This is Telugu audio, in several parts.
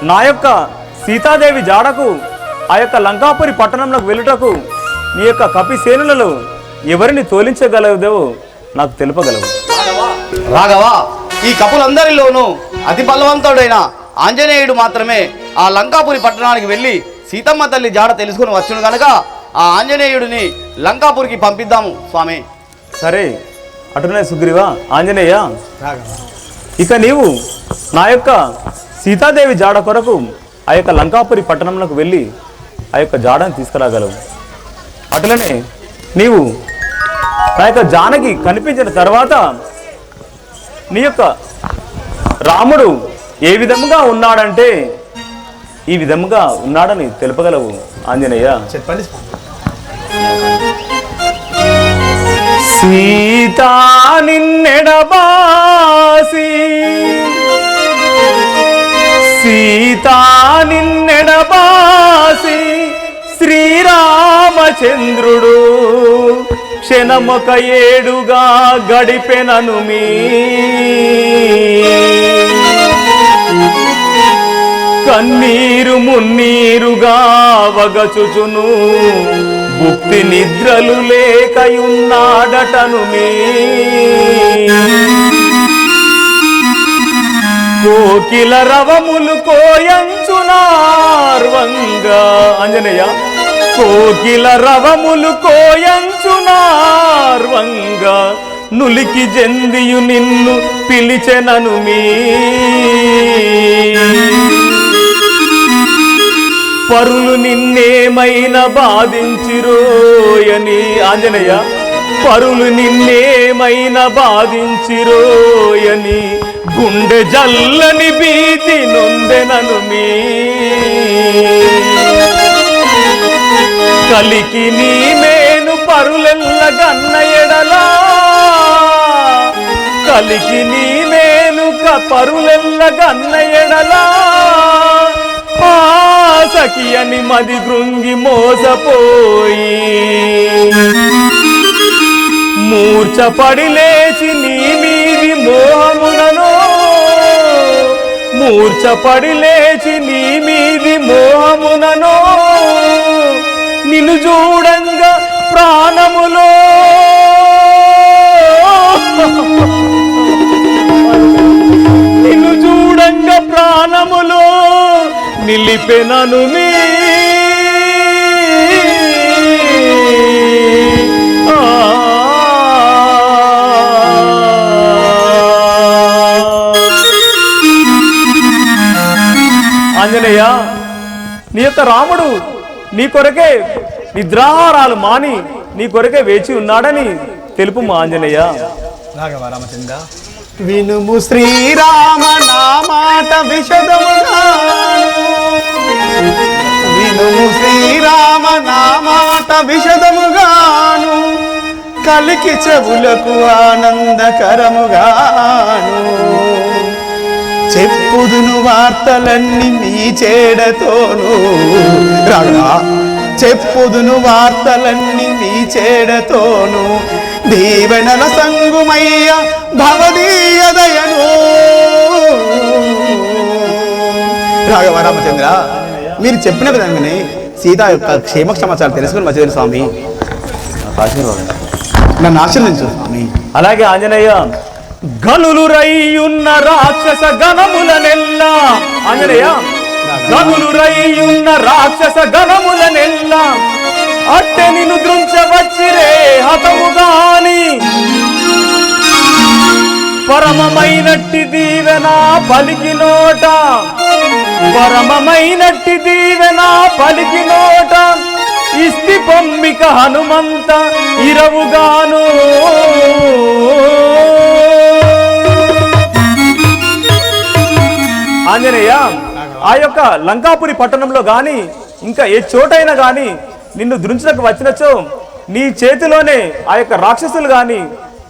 నా యొక్క సీతాదేవి జాడకు ఆ యొక్క లంకాపురి పట్టణంలోకి వెళ్ళుటకు నీ యొక్క కపిసేనులలో ఎవరిని తోలించగలదో నాకు తెలుపగలవు. రాఘవా, ఈ కపులందరిలోనూ అతి బలవంతుడైన ఆంజనేయుడు మాత్రమే ఆ లంకాపురి పట్టణానికి వెళ్ళి సీతమ్మ తల్లి జాడ తెలుసుకుని వచ్చును గనక ఆ ఆంజనేయుడిని లంకాపురికి పంపిద్దాము స్వామి. సరే, అటునే సుగ్రీవా. ఆంజనేయ, ఇక నీవు నా యొక్క సీతాదేవి జాడ కొరకు ఆ యొక్క లంకాపురి పట్టణంలోకి వెళ్ళి ఆ యొక్క జాడను తీసుకురాగలవు. అటులనే నీవు నా యొక్క జానకి కనిపించిన తర్వాత నీ యొక్క రాముడు ఏ విధముగా ఉన్నాడంటే ఈ విధముగా ఉన్నాడని తెలుపగలవు ఆంజనేయ. చెప్పండి. సీతా నిన్నెడబాసి సీతా నిన్నెడబాసి శ్రీరామచంద్రుడు క్షణమొక ఏడుగా గడిపెనను మీ కన్నీరు మున్నీరుగా వగచుచును భుక్తి నిద్రలు లేకయున్నాడటను మీ కోకిల రవములు కోయంచునార్వంగా. ఆంజనేయ, కోకిల రవములు కోయంచునార్వంగా నులికి జందియు నిన్ను పిలిచెనను మీ పరులు నిన్నేమైనా బాధించిరోయని. ఆంజనేయ, పరులు నిన్నేమైనా బాధించిరోయని గుండె జల్లని భీతి నొందెనను మీ కలికి నీ మేను పరులెల్ల గన్న ఎడలా కలికి నీ మేను పరులెల్ల గన్న ఎడలా సఖి అని మది గృంగి మోసపోయి మూర్ఛపడి లేచి నీ మీది మోహమునను మూర్ఛపడి లేచి నీ మీది మోహమునను నిన్ను చూడంగా ప్రాణములో నిన్ను చూడంగా ప్రాణములో నిలిపెనను మీ ఆంజనేయ, నీ యొక్క రాముడు నీ కొరకే నిద్రాహారాలు మాని నీ కొరకే వేచి ఉన్నాడని తెలుపు మా ఆంజనేయ. రామచంద్ర, వినుము శ్రీరామ నా మాట విశదముగాను వినుము శ్రీరామ నా మాట విశదముగాను కలికి చెవులకు ఆనందకరముగాను చెప్పుదును వార్తలన్నీ నీ చేడతోను. రాగా, చెప్పుదును వార్తలన్నీ నీ చేడతోను దీవెనల సంగుమయ్య భవదీయదయను. రాఘవ రామచంద్ర, మీరు చెప్పిన విధంగానే సీత యొక్క క్షేమ సమాచారం తెలుసుకుని వచ్చేది స్వామి. నన్ను ఆశీర్వదించు స్వామి. అలాగే ఆంజనేయ, గనులు రయ్యున్న రాక్షస గణములనెల్లా. ఆంజనేయ, గనులు రయ్యున్న రాక్షస గణములనెల్లా అట్టె నిన్ను దృంచవచ్చిరే హతముగాని పరమమైనట్టి దీవెన పలికినోట పరమమైనట్టి దీవెన పలికినోట ఇస్తి పొమ్మిక హనుమంత ఇరవుగాను. ఆంజనేయ, ఆ యొక్క లంకాపురి పట్టణంలో గాని ఇంకా ఏ చోటైనా గాని నిన్ను దృంచడానికి వచ్చినచో నీ చేతిలోనే ఆ యొక్క రాక్షసులు గాని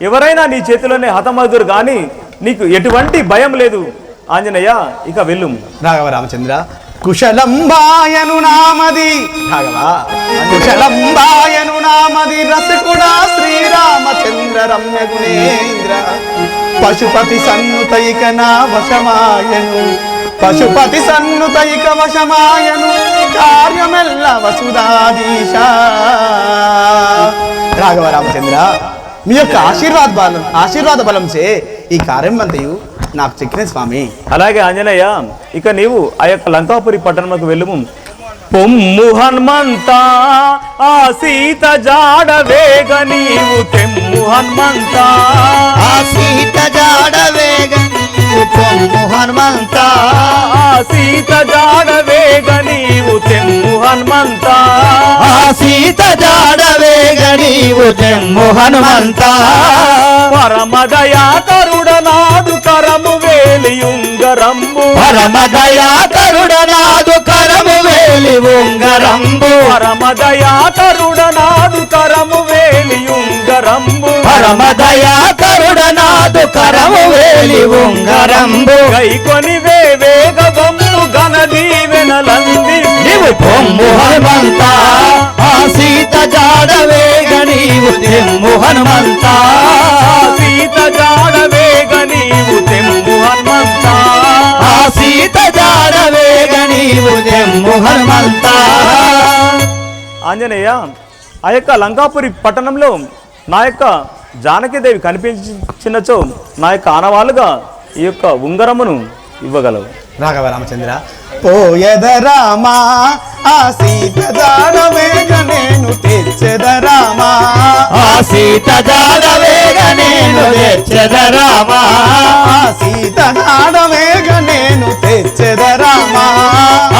ఎవరైనా నీ చేతిలోనే హతమవుదురు గాని నీకు ఎటువంటి భయం లేదు ఆంజనేయ. ఇక వెళ్ళు. రాఘవ రామచంద్ర, కుశలంబాయను నామది. రాఘవ, కుశలంబాయను నామది రసకుడా శ్రీరామచంద్ర రమ్య గుణేంద్ర పశుపతి సన్నుతైక నా వశమాయను పశుపతి సన్నుతైక వశమాయను కార్యమెల్ల వసుధాధీశ. రాఘవ రామచంద్ర, మీ యొక్క ఆశీర్వాద బలంచే ఈ కార్యం అంతయు నాకు చెక్కిన స్వామి. అలాగే ఆంజనేయ, ఇక నీవు ఆ యొక్క లంకాపురి పట్టణంలోకి వెళ్ళుము. పొమ్ము హనుమంత ఆ సీత జాడ వేగ నీవు తెమ్ము హనుమంత, ఆ సీత జాడ వేగ నీవు పొమ్ము హనుమంత, ఆ సీత జాడ వేగ నీవు తెమ్ము హనుమంత, ఆ సీత జాడ వేగ నీవు తెమ్ము హనుమంత. పరమదయా కరుడనాదు కరము వేలియుంగరంబు, పరమదయా కరుడనాదు కరము వేలి ఉంగరంబు, పరమదయా కరుడనాదు కరము వేలియుంగరంబు, పరమదయా కరుడనాదు కరము వేలి ఉంగరంబు. గైకొని వేగబొమ్ము ఘన దీవెనలంది నీవు పొమ్ము హనుమంత, ఆ సీత జాడ వేగ నీవు తెమ్ము హనుమంత, సీత జాడ వేగ నీవు తెమ్ము హనుమంత, ఆ సీత జాడ వేగ నీవు తెమ్ము హనుమంత. ఆంజనేయ, ఆ యొక్క లంకాపురి పట్టణంలో నా యొక్క జానకీదేవి కనిపించినచో నా యొక్క ఆనవాళ్ళుగా ఈ యొక్క ఉంగరమును ఇవ్వగలవు. రాఘవ రామచంద్ర, పోయద రామా ఆ సీత జాడ వేగ నేను తెచ్చెద రామా, ఆ సీత జాడ వేగ నేను తెచ్చెద రామా, ఆ సీత జాడ వేగ నేను తెచ్చెద రామా,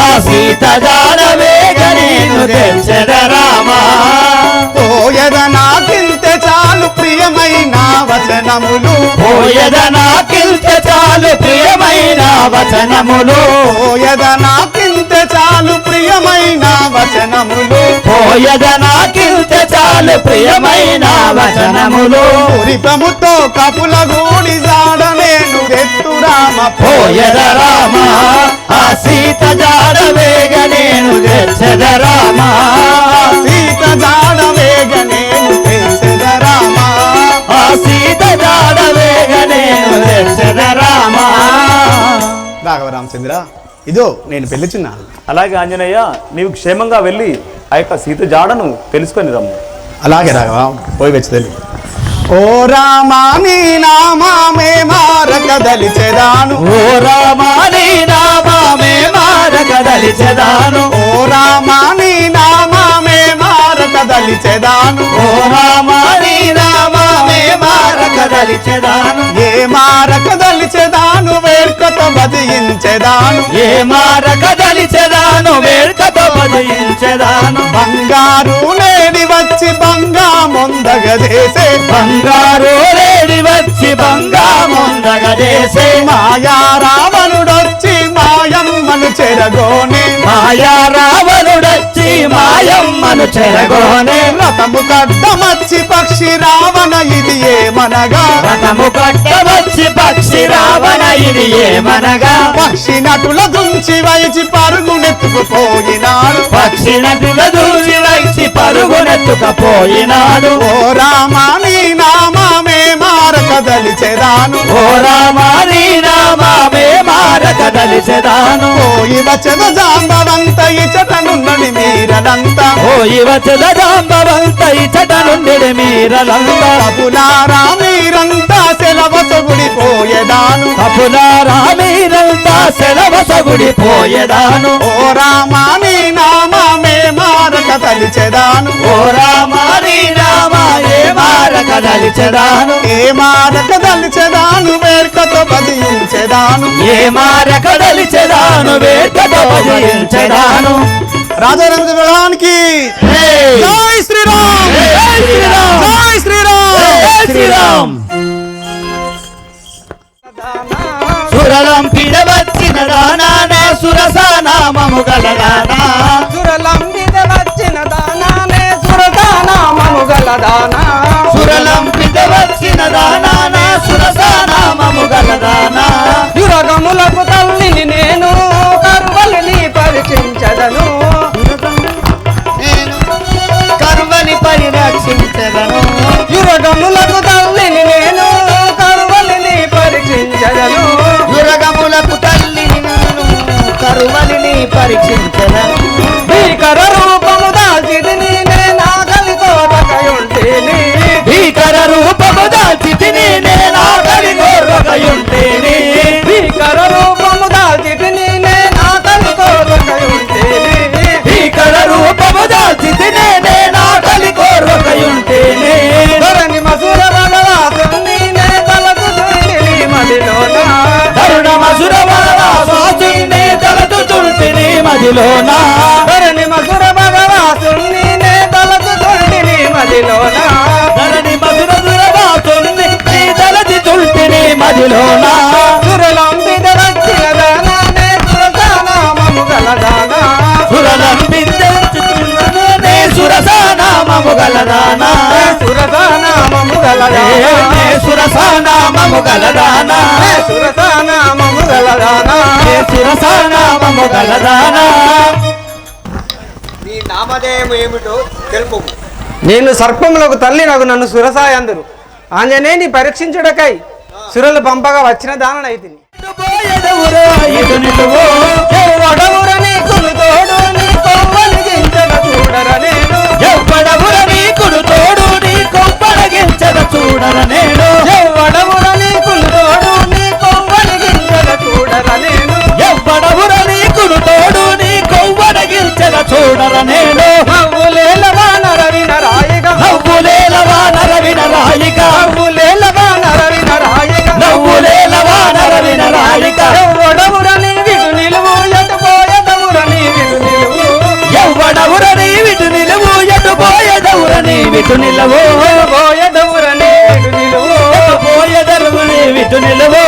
ఆ సీత జాడ వేగ నేను తెచ్చెద రామా. పోయద నాకింత చాలు ప్రియమైన వచనములు, పోయద నాకింత చాలు ప్రియమైన వచనములు, పోయద నాకింత చాలు ప్రియమైన వచనములు, పోయద నాకింత చాలు ప్రియమైన వచనములు. పురిపముతో కపుల గూడి జాడ నేను ఎత్తు రామ, పోయద రామా ఆ సీత జాడ వేగ నేను తెచ్చెద రామా, సీత జాడ వేగ నేను తెచ్చెద రామా, ఆ సీత జాడ వేగ నేను తెచ్చెద రామా. రాఘవ రామచంద్ర, ఇదో నేను పెళ్ళిచున్నాను. అలాగే ఆంజనేయ, నీవు క్షేమంగా వెళ్ళి ఆ యొక్క సీత జాడను తెలుసుకొని రమ్ము. అలాగే రాఘవ, పోయి వచ్చి ఓ రామా నీ నామామే మారక దలిచెదాను, ఓ రామా నీ నామమే మారక దలిచెదాను, ఓ రామా నీ నామామే మారక దలిచెదాను, ఓ రామా నీ నామమే మారక దలిచెదాను, ఏ మారక దలిచెదాను వేర్కతో బదించెదాను, ఏ మారక దలిచెదాను వేడుకతో బదించెదాను, బంగారు లేడి వచ్చి బంగా మొందగదేసే, బంగారు రేడి వచ్చి బంగా ముందగదేసే, మాయా రావణుడొచ్చి మాయమ్మను చెరగోనే, మాయా రావణుడొచ్చి మాయమ్మను చెరగోనే, రథము కడ్డమచ్చి పక్షి రావణ ఇది ఏమనగా, రథము కట్టవచ్చి పక్షి రావణ ఇది ఏమనగా, పక్షి నటుల దుంచి వైచి పరుగునెత్తుకుపోయినాడు, పక్షి నటుల దూచి వచ్చి పరుగునెత్తుకపోయినాడు, ఓ రామా నీ నామామే మారక దలిచెదాను, ఓ రామా నీ నామమే మారక దలిచెదాను, పోయి వచ్చద జాంబవంత ఇచటనున్నని మీరనంతా, ఓ యువచద జాంబవంత ఇచట నుండి మీరలంతా, కపులారా మీరంతా సెలవసగుడిపోయేదాను, కపులారా మీరంతా సెలవసగుడిపోయేదాను, ఓ రామా నీ నామామే మారక దలిచెదాను, ఓ రామా నీ నామా ఏ మారక దలిచెదాను, ఏ మారక దలిచెదాను వేర్కతో బదించెదాను, ఏ మారక దలిచెదాను వేడుకతో భజించెదాను. రాజారామచంద్రానికి జై శ్రీరామ్, జై శ్రీరామ్, జై శ్రీరామ్, జై శ్రీరామ్. సురలంపిడ వచ్చిన దానా సురసానామము గలదానా, సురలంబిద వచ్చిన దానానే సురదానామము గలదానా, సురలంపిడ వచ్చిన దానా సురసానామము గలదానా, యురగములకు తల్లిని నేను కరువలిని పరిచించదను, నేను కరువని పరిరక్షించదను, యురగములకు తల్లిని నేను కరువలిని పరిచించదను, యురగములకు తల్లిని నేను కరువని పరీక్షించదను భీకర రూపము దాల్చితిని నేనాకలితో రకయుంటిని భీకర రూపము దాల్చితిని నేనాకలితో రకయుంటిని భీకర రూపము దాల్చితిని నేనాకలితో రకయుంటిని భీకర రూపము దాల్చితిని నేనాకలితో రకయుంటిని ధరణి మసూర భగవాసుని నే తలచుతుంటిని మదిలోన తరుణ మసుర వరవాసుని తలచుతుంటిని మదిలోన ధరణి మసూర భగవాసుని నే తలచుతుంటిని మదిలోన ధరణి మధుర దురవాసుని తలచుతుంటిని మదిలోన సురలంబిద వచ్చిన దానానే సురసానామము గలదానా సురలంబిందే సురసానామము గలదానా సురసానామము గలదానా సురసానామము గలదానా సురసానామము గలదానా సురసానామము గలదానా నీ నామధేయం ఏమిటో తెలుపు. నేను సర్పములకు తల్లి నాకు నన్ను సురసాయందురు ఆంజనేయుని పరీక్షించుటకై సురలు పంపగా వచ్చిన దాననైతిని ఎవడవుర నీకును తోడు నీ కొవ్వలిగించన చూడర నేను ఎవ్వడవుర నీకుడు తోడు నీ కొప్పడగించద చూడర నేను ఎవడవుర నీకును తోడు నీ కొవ్వలిగించన చూడర నేను ఎవ్వడవుర నీకుడు తోడు నీ కొవ్వడగించద చూడర నేను నవ్వులేలవా నరవిన రాయిగా నవ్వులేలవా నరవిన రాయిక నవ్వులేలవా నరవిన రాయిగా నవ్వులేలవా నరవిన రాయిక ఎవడవుర నీ విడు నిలువు ఎటు పోయదవుర నీ విడు నిలువు ఎవ్వడవుర నీ విటు నిలువు ఎటు పోయదవుర నీ విటు నిలవు పోయదవుర నీ విడు నిలువు పోయదరువు నీ విటు నిలవు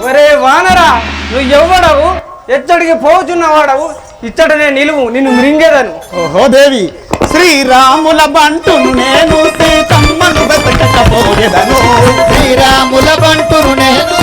ఒరే వానరా నువ్వు ఎవ్వడవు ఎచ్చడికి పోచున్నవాడవు ఇచ్చటనే నిలువు నిన్ను మృంగేదను ఓహో దేవి శ్రీరాముల బంటును నేను సీతమ్మను వెతకకపోయేదను శ్రీరాముల బంటును నేను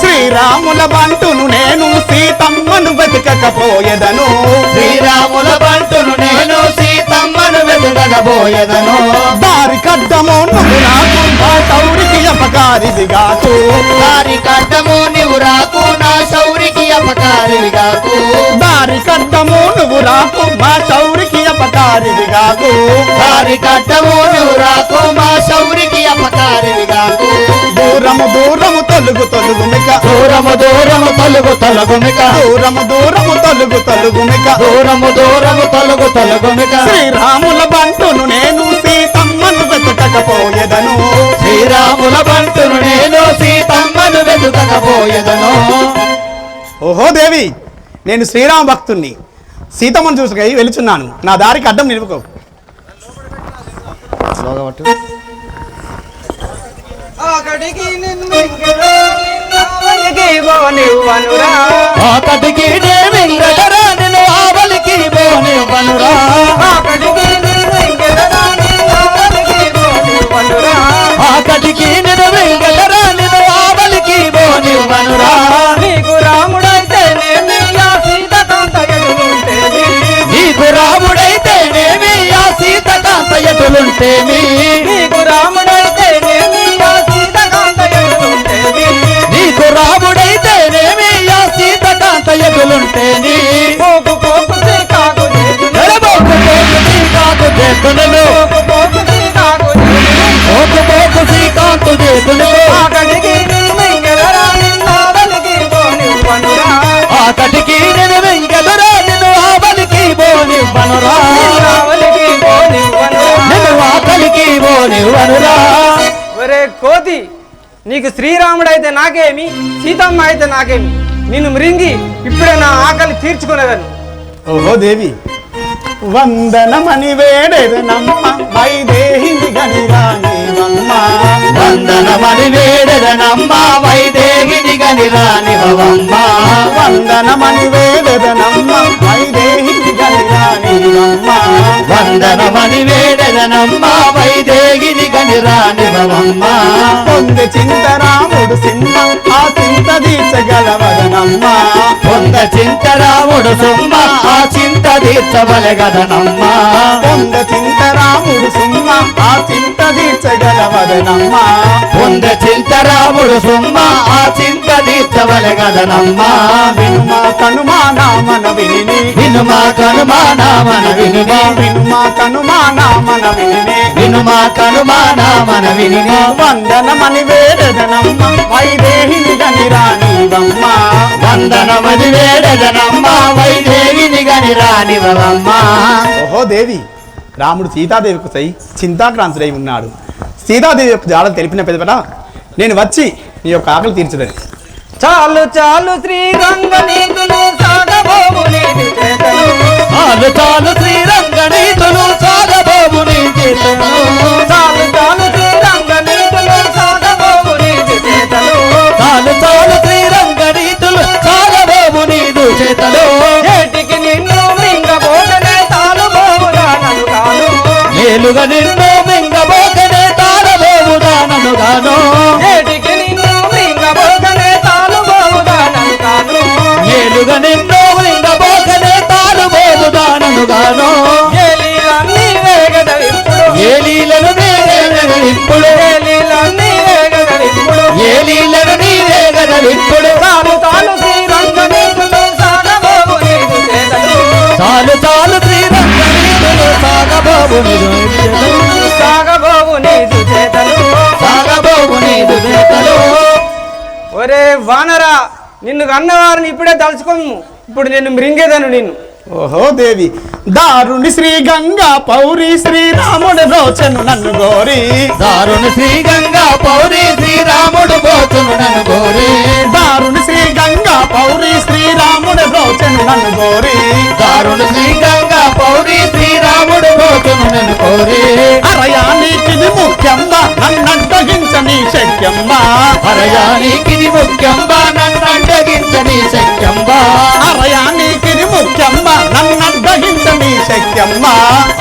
శ్రీరాముల బంటును నేను సీతమ్మను వెతకకపోయేదను శ్రీరాముల బంటును నేను సీతమ్మను వెతకబోయదను దారి కడ్డము నువ్వు నాకు మా తౌరికి అపకారిదిగాకు దారి కడ్డము నీవు రాకు నా శౌరికి అపకారిగాకు దారి కడ్డము నువ్వు రాకు మా శౌరికి అపకారిదిగాకు దారి కడ్డము నువ్వు రాకు మా శౌరికి అపకారిగాకు దూరము దూరము తొలుగు తొలుగు మిక దూరము దూరము తొలుగు తొలగుమిక దూరము దూరము తొలుగు తొలుగు మిక దూరము దూరము తొలగు తొలగుమిక శ్రీరాముల బంటును నేను సీతమ్మను వెతకకపోయేదను శ్రీరాముల బంటును నేను సీతమ్మను వెతుకబోయదను ఓహో దేవి నేను శ్రీరామ భక్తుణ్ణి సీతమ్మను చూసుకై వెళుచున్నాను నా దారికి అడ్డం నిలుపుకో ఆకటికి నిన్ను మింగిలో నిన్నవలికి పోనివ్వనురా ఆకటికి నేమింగడరా నిన్ను ఆవలికి బోనివ్వనురా ఆకటికి నిన్ను మింగిలో నిన్నవలికి పోనివ్వనురా ఆకటికి నిన్ను వెంగడరా నిన్ను ఆవలికి బోనివ్వనురా నీకు రాముడైతేనేమి ఆ సీతకాంత ఎదుగుంటేమి నీకు రాముడైతేనేమి ఆ సీతకాంత ఎటులుంటేమి నీకు రాముడైతేనేమి ఆ సీతకాంత ఎదుగుంటేమి నీకు రాముడైతేనేమి ఆ సీతకాంత ఎటులుంటేని పోకు పోకు శ్రీకాకు నడబోకు పోకు శ్రీకాంతు చేతులలో పోకు శ్రీకాకు పోకు పోకు శ్రీకాంతు చేతులలో ఆకటికి నిన్ను మింగిలో నిన్నవలికి పోనివ్వనురా ఆకటికి నేను వెంగడురా నిన్ను ఆవలికి బోనివ్వనురా రావలికి పోనివ్వనురా నిన్ను ఆకలికి బోనివ్వనురా ఒరే కోతి నీకు శ్రీరాముడైతే నాకేమి సీతమ్మ అయితే నాకేమి నిన్ను మృంగి ఇప్పుడే నా ఆకలి తీర్చుకునేదను ఓహో దేవి వందనమని వేడెదనమ్మ వైదేహిని గనిరానివమ్మ వందనమని వేడదనమ్మ వైదేహిని గనిరానివమ్మ వందనమని వేడెదనమ్మ వైదేహిని గనిరానివమ్మ వందనమని వేడదనమ్మ వైదేహిని గనిరానివమ్మ పొంది చింతరాముడు సిన్న ఆ చింత తీర్చగలవదనమ్మ పొంద చింత రాముడు సుమ్మ ఆ చింత తీర్చవలెగదనమ్మ పొంద చింత రాముడు సుమ్మ ఆ చింత తీర్చగలవదనమ్మ పొంద చింత రాముడు సుమ్మ ఆ చింత తీర్చవలెగదనమ్మ వినుమా కనుమానా మన విని వినుమా కనుమానా మన విని వినుమా కనుమానా మన విని వినుమా కనుమానా మన విని వందనమని వేడదనమ్మ వైదేహిని గని రానివమ్మ వందనమది వేడదనమ్మ వైదేహిని గని రానివమ్మ. ఓహో దేవి, రాముడు సీతాదేవికి సై చింతాక్రాంతుడై ఉన్నాడు. సీతాదేవి యొక్క జాడలు తెలిపిన పెదపట నేను వచ్చి నీ యొక్క ఆకలి తీర్చదని. చాలు చాలు శ్రీరంగ నీతులు సాగబోవు నీతి చేతలు చాలు చాలు శ్రీరంగ నీతులు సాగబోవు నీ చేతలు చాలు చాలు శ్రీరంగ నీతులు సాగబోవు నీతి చేతలు చాలు చాలు శ్రీరంగ నీతులు సాగబోవు నీదు చేతలు ఏటికి నిన్ను మింగబోగనే తాను బోవుదానను కాను మేలుగా నిన్ను మింగబోకనే తారబోవు దానను గాను ఏటికి నిన్ను మింగబోగనే తాను బోవుదానను కాను మేలుగా నిన్ను మింగబోకనే తారబోవు దానను గాను ఏలీలన్నీ వేగదవిప్పుడు ఏ లీలను ఇప్పుడు ఏలీలన్నీ వేగదవిప్పుడు ఏ లీలను నీవే గదవిప్పుడు తాను తాను శ్రీరంగ నీతులు సాగబోవు నీతి చేతలు చాలు చాలు శ్రీరంగ నీతులు సాగబోవు నీదు చేతలు సాగబోవు నీతి చేతలు సాగబోవు నీదు చేతలు ఒరే వానరా, నిన్ను కన్నవారిని ఇప్పుడే తలుచుకోము, ఇప్పుడు నేను మృంగేదను నిన్ను. ఓహో దేవి, దారుని శ్రీ గంగా పౌరి శ్రీరాముడు రోచను నన్ను గోరి దారుని శ్రీ గంగా పౌరి శ్రీరాముడు పోతును నన్ను గోరి దారుని శ్రీ గంగా పౌరి శ్రీరాముడు రోచను నన్ను గోరి దారుని శ్రీ గంగా పౌరి శ్రీరాముడు పోతును నన్ను కోరి అరయానికిది ముఖ్యంబా నన్నడ్డగించని శక్యంబా అరయానికిది ముఖ్యంబా నన్ను అడ్డగించని శక్యంబా అరయానికిది ముఖ్యంబా నన్నడ్డగించని శక్యంబా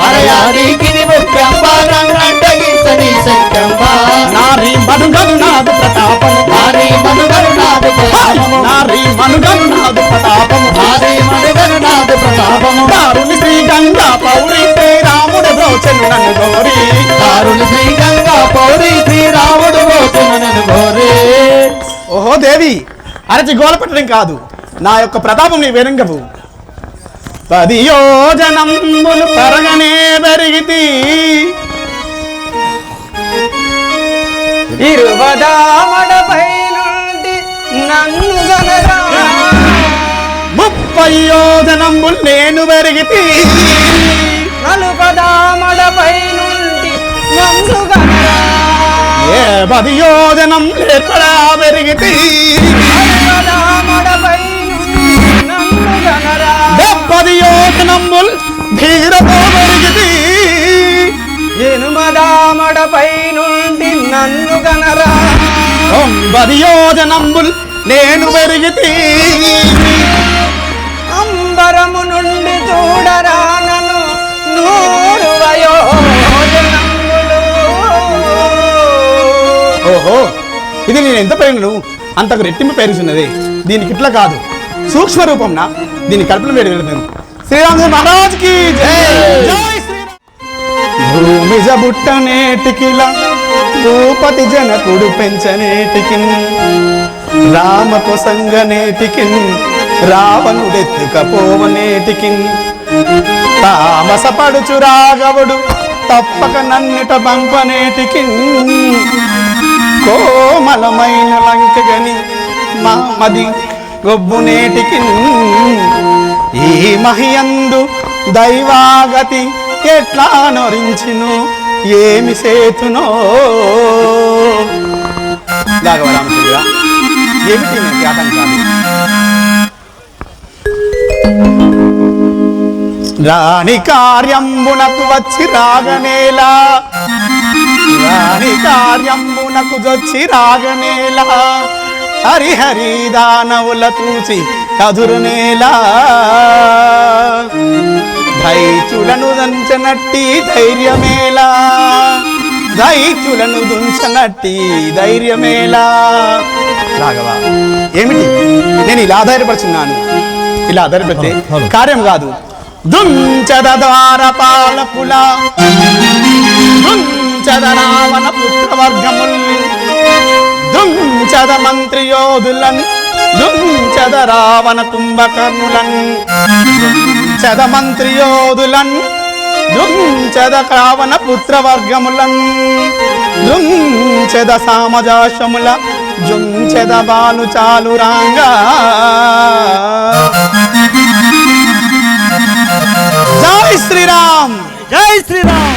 అరయానికిది ముఖ్యంబా నన్ను అడ్డగించని శక్యంబా నారీ మనుగను నాదు ప్రతాపము నారీ మనుగను నాదు ప్రతాపము నారీ మనుగను నాదు ప్రతాపము నారీ మనుగను నాదు ప్రతాపము దారుని శ్రీ గంగా పౌరి శ్రీరాముడు రోచను నన్ను గోరి దారుని శ్రీ గంగా పౌరి శ్రీరాముడు పోతును నన్ను కోరి ఓహో దేవి, అరచి గోల పెట్టడం కాదు, నా యొక్క ప్రతాపం నీ వెరంగవు. 10 యోజనంబులు పరగనే పెరిగితి ఇరువదామడపై నుండి నన్ను గనరా 30 యోజనంబులు నేను పెరిగితి నలుపదామడపై నుండి నన్ను గనరా 10 యోజనం ఎక్కడా పెరిగితి నలుపదామడపై నుండి నన్ను గనరా 70 యోజనంబులు ధీరతో పెరిగితి ఎనుమదామడపై నుండి నన్ను గనరా 9 యోజనంబులు నేను పెరిగితి అంబరము నుండి చూడరా నన్ను 100 వయోజనములు. ఓహో, ఇది నేను ఎంత పెరిగినను అంతకు రెట్టింపు పెరుగుతున్నది. దీనికి ఇట్లా కాదు, సూక్ష్మ రూపంనా దీని కల్పన వేడి వెళుతుంది. శ్రీరామ మహారాజ్కి జై జై శ్రీరామ్. భూమిజ బుట్టనేటికిలా భూపతి జనకుడు పెంచనేటికి రామ పొసంగనేటికి రావణుడెత్తుకపోవనేటికి తామసపడుచు రాఘవుడు తప్పక నన్నిట పంపనేటికి కోమలమైన లంకగని మది గొబ్బునేటికి ఈ మహియందు దైవాగతి ఎట్లా నొరించును ఏమి సేతునో. రాఘవరామచంద్ర, ఏమిటి నాకు ఆటంకాలు? రాణి కార్యంబునకు వచ్చి రాగనేలా రాణి కార్యంబునకు వచ్చి రాగనేలా హరిహరి దానవుల చూచి కదురునేలా దైత్యులను దంచనట్టి ధైర్యమేలా దైత్యులను దుంచనట్టి ధైర్యమేలా రాఘవ ఏమిటి నేను ఇలా ఆధారపడుచున్నాను, ఇలా ఆధారపెడితే కార్యం కాదు. దుంచద ద్వారపాలకుల దుంచద రావణ పుత్రవర్గముల్ దుంచద మంత్రియోధులన్ దుంచద రావణ కుంభకర్ణులన్ దుంచద మంత్రియోధులన్ దుంచద రావణ పుత్రవర్గములన్ దుంచద సామజాశముల జుంచెద బాలు చాలు రాంగా. జై శ్రీరామ్, జై శ్రీరామ్.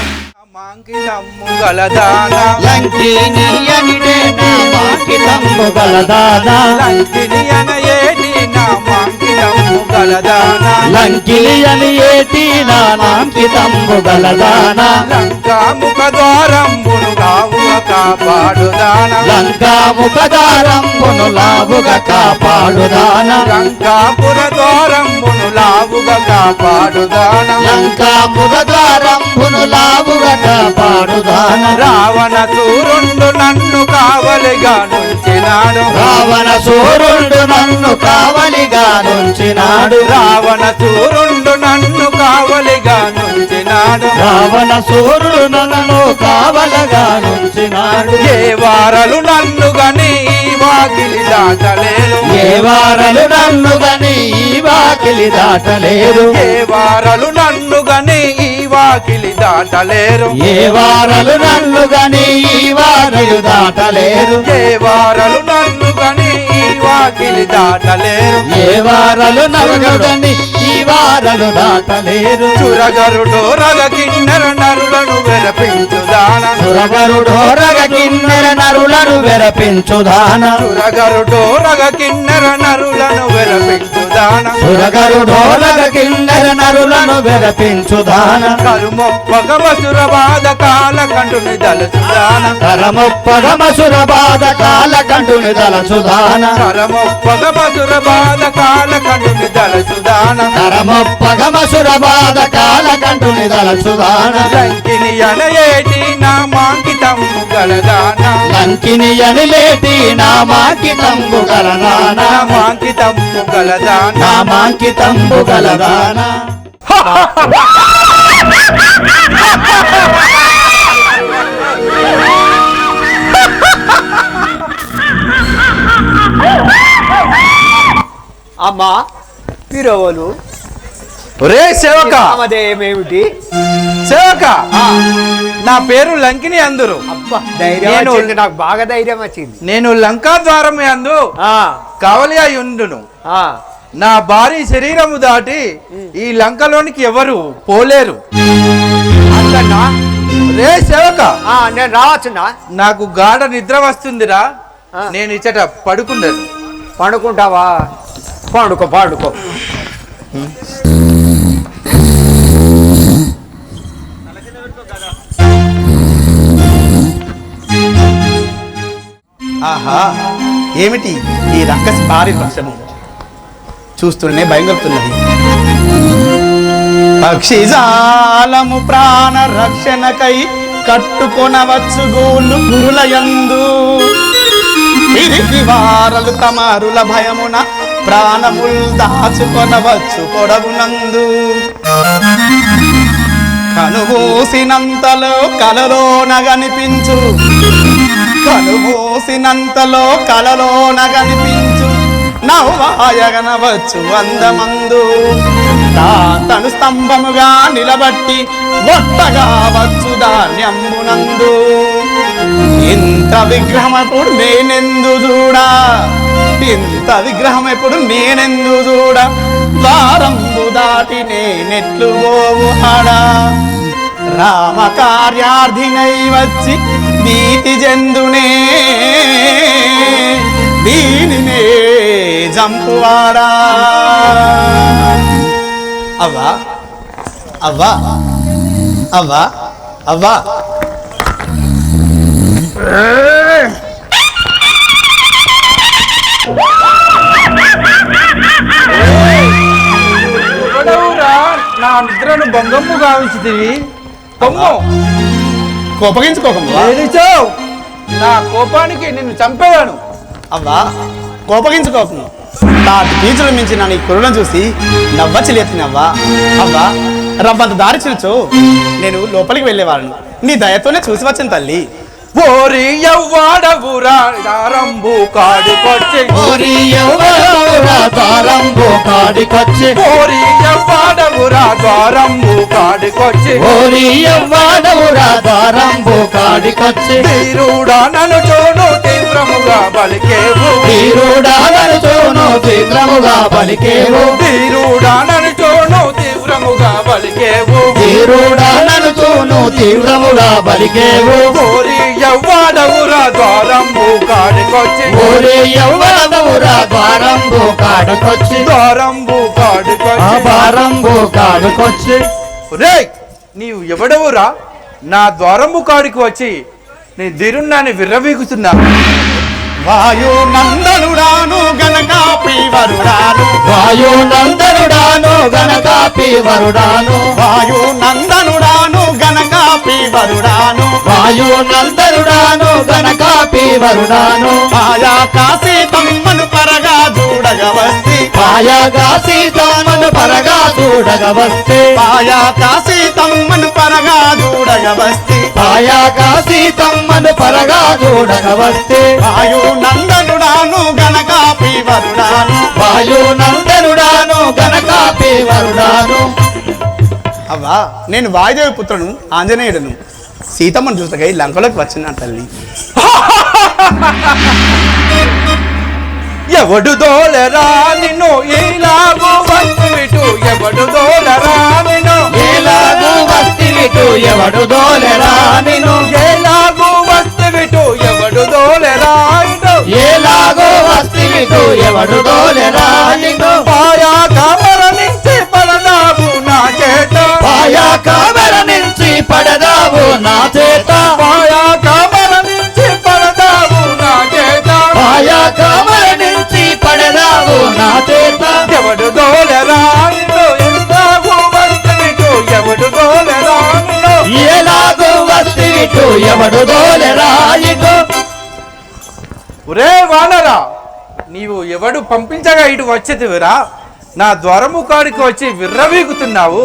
మాంకితమ్ము గలదాన లంకిని అనిడే నా మాంకితమ్ము గలదాన లంకిని అనయేటి నా మాంకితమ్ము గలదాన లంకిని అని ఏటి నా మాంకితమ్ము గలదాన లంకా ముఖ ద్వారంబును గావుగా కాపాడుదాన లంకా ముఖదారంబును లావుగా కాపాడుదాన లంకాపుర ద్వారంబును లావుగా కాపాడుదాన లంకా ముఖదారంబును లావుగా కాపాడుదాన రావణ సూరుండు నన్ను కావలిగా నుంచినాడు రావణ సూర్యుడు నన్ను కావలిగా నుంచినాడు రావణ సూరుండు నన్ను కావలిగా నుంచినాడు రావణ సూర్యుడు నన్ను కావలగా నుంచినాడు ఏ వారలు నన్ను గని ఈ వాకిలి దాటలేరు ఏ వారలు నన్ను గని ఈ వాకిలి దాటలేరు ఏ వారలు నన్ను గని ఈ వాకిలి దాటలేరు ఏ వారలు నన్ను గని ఈ వారలు దాటలేరు ఏ వారలు నన్ను గని ఈ వాకిలి దాటలేరు ఏ వారలు నన్ను గని ఈ వారలు దాటలేరు చురగరుడు రగ కిన్నెర నరులను వెరపించుదాన సురగరుడో రగ కిన్నెర నరులను వెరపించుదాన చురగరుడు రగ కిన్నెర నరులను వెరపించుదాన సురగరుడో రగ కిన్నెర నరులను వెరపించుదాన కరుమొప్పగ వసుర బాధ కాల కంటుని దలచుదాన కరముప్పగమసుర బాధ కాల కంటుని దలచుదాన కరమొప్పగ వసుర బాధ కాల కంటుని దలచుదాన కరముప్పగమసుర బాధ కాల కంటుని దలచుదాన లంకిని అనయేటి నా మాంకితమ్ము గలదాన లంకిని అనిలేటి నా మాంకితంబు గలదాన నా మాంకితమ్ము గలదాన నా మాంకితంబు గలదాన అమ్మా పిరవలు ఒరే సేవక నామధేయమేమిటి? సేవక నా పేరు లంకిని అందరు అబ్బా ధైర్యం నేను- వచ్చింది, నాకు బాగా ధైర్యం వచ్చింది. నేను లంకా ద్వారం అందు కావలి అయ్యుండును నా భారీ శరీరము దాటి ఈ లంకలోనికి ఎవరు పోలేరు అంతన్నా రే సేవక నేను రావచ్చునా? నాకు గాఢ నిద్ర వస్తుందిరా నేను ఇచ్చట పడుకుండను పండుకుంటావా? పండుకో పండుకో. ఆహా ఏమిటి ఈ రక్కసి భారీ పక్షము, చూస్తూనే భయం కలుగుతున్నది. పక్షిజాలము ప్రాణ రక్షణకై కట్టుకొనవచ్చు గూళ్ళు గురులయందు పిరికి వారలు తమరుల భయమున ప్రాణముల్ దాచుకొనవచ్చు పొడవునందు. కనుమూసినంతలో కలలోన కనిపించు కనుమూసినంతలో కలలోన కనిపించు నవ్వాయగనవచ్చు అందమందు. తను స్తంభముగా నిలబట్టి గొట్టగా వచ్చు ధాన్యమ్మునందు. ఇంత విగ్రహం ఎప్పుడు నేనెందు చూడా, ఇంత విగ్రహం ఎప్పుడు నేనెందు చూడా, ద్వారంబు దాటి నేనెట్లు పోవు ఆడా. రామ కార్యార్థినై వచ్చి నీతి జందునే దీనినే జంపువాడా. అవ్వా అవ్వా అవ్వా అవ్వా ఎవడవురా నా నిద్రను భంగము గావించితివి కొమ్ము కోపగించుకోకమ్మా. ఏడిచావు? నా కోపానికి నిన్ను చంపేవాను. అవ్వా కోపగించుకోకు. తాటి పీచులు మించిన నీ కురులను చూసి నవ్వచిలేతినవ్వా. అవ్వా రవ్వంత దారి చిలుచో నేను లోపలికి వెళ్ళేవాడిని. నీ దయతోనే చూసి వచ్చిన తల్లి. ఓరి ఎవ్వాడవురా దారంబు కాడికొచ్చి ఓరి ఎవ్వడవురా దారంబు కాడికొచ్చి ఓరి ఎవ్వాడవురా దారంబు కాడికొచ్చి ఓరి ఎవ్వడవురా దారంబు కాడికొచ్చి వీరుడా నన్ను చూడు తీవ్రముగా బలికేవు వీరుడా నడుచోను తీవ్రముగా పలికేవు వీరుడా నన్ను చూడు తీవ్రముగా బలికేవు వీరుడా నడుచోను తీవ్రముగా పలికేవు ఓరి ఎవ్వాడవురా దారంబు కాడికొచ్చి ఓరి ఎవ్వడవురా దారంబు కాడికొచ్చి దారంబు ఆ కాడికొచ్చి దారంబు కాడికొచ్చి రే నీవు ఎవడవురా నా ద్వారంబు కాడికి వచ్చి నీ దిరున్నాన్ని విర్రవీగుతున్నా వాయు నందనుడాను గనక పీవరుడాను వాయు నందనుడాను గనక పీవరుడాను వాయు నందనుడాను గనక పీవరుడాను వాయు నందనుడాను గనక పీవరుడాను మాయా కాశీ తమ్మను పరగా చూడగవస్తి మాయగా సీతామను పరగా చూడగవస్తే మాయా కాశీ తమ్మను పరగా చూడగవస్తి మాయగా సీతమ్మను పరగా చూడగవస్తే వాయు నందనుడాను గనక పీవరుడాను వాయు నందనుడాను గనక పీవరుడాను అవ్వా నేను వాయుదేవి పుత్రుడు ఆంజనేయుడును. సీతమ్మను చూసకై లంకలోకి వచ్చిన తల్లి. ఎవడు దోలరా నిన్ను ఇలాగు వస్తువిటు ఎవడు దోలరా నిన్ను ఏలాగు వస్తివిటు ఎవడు దోలెరా నిను ఎలాగు వస్తువిటు ఎవడు దోలరా ఇటు ఏలాగో వస్తివిటు ఎవడు దోలెరా నిను పాయా కమరణించి పడదావు నా చేత పాయా కామెర నుంచి పడదావు నా చేత పాయా కమరణించి పడదావు నా చేత పాయా కామెర నుంచి పడదావు నా చేత ఎవడు దోలరా ఇటు ఎలాగు వస్తువిటు ఎవడు దోలరా నిన్ను ఏలాగో వస్తివిటు ఎవడు దోలెరా ఇటు ఒరే వానరా నీవు ఎవడు పంపించగా ఇటు వచ్చేదివిరా నా ద్వారము కాడికి వచ్చి విర్రవీగుతున్నావు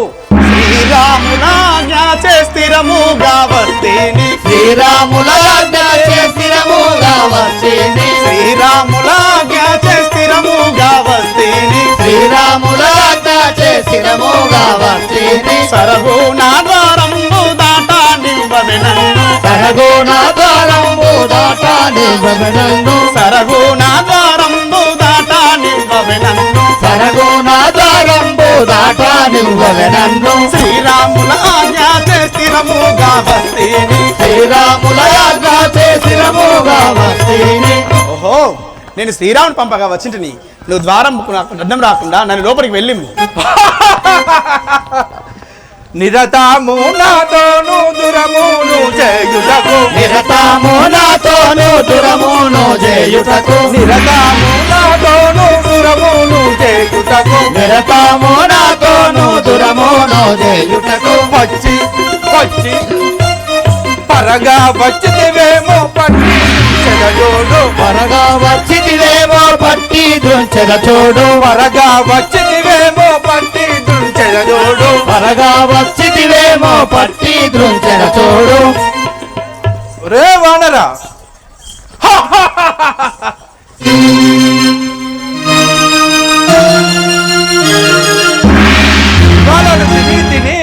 శ్రీరాములాజ్ఞ చే స్థిరముగా వస్తేని శ్రీరాములాజ్ఞ చే స్థిరముగా వచ్చేని శ్రీరాములాజ్ఞ చే స్థిరముగా వస్తేని శ్రీరాములాజ్ఞ చే స్థిరముగా వచ్చేని సరహు నా ద్వారంబు దాటా నివ్వవె నన్ను సరగో నా ద్వారంబు దాటా నివ్వెనన్ను సరహు నా ద్వారంబు దాటా నివ్వవె నన్ను సరగో నా ద్వారంబు దాటా నివ్వెనన్ను శ్రీరాముల ఆజ్ఞ చే స్థిరముగా వస్తేని శ్రీరాములాజ్ఞ చే స్థిరముగా వచ్చేని ఓహో నేను శ్రీరాముని పంపగా వచ్చింటిని. నువ్వు ద్వారం నాకు అడ్డం రాకుండా నన్ను లోపలికి వెళ్ళింది. నిరతాము నాతోను దురమును చేయుటకు నిరతాము నాతోను దురమును చేయుటకు నిరతాము నాతోను దురమును చేయుటకు నిరతాము నాతోను దురమును చేయుటకు వచ్చి వచ్చి పరగా వచ్చితివేమో పట్టి చెదజోడు త్వరగా వచ్చిదివేమో పట్టి దృంచెద చూడు పరగా వచ్చితివేమో పట్టి చెదజోడు త్వరగా వచ్చిదివేమో పట్టి దృంచెద చూడు రే వానరా వానరు తిని తిని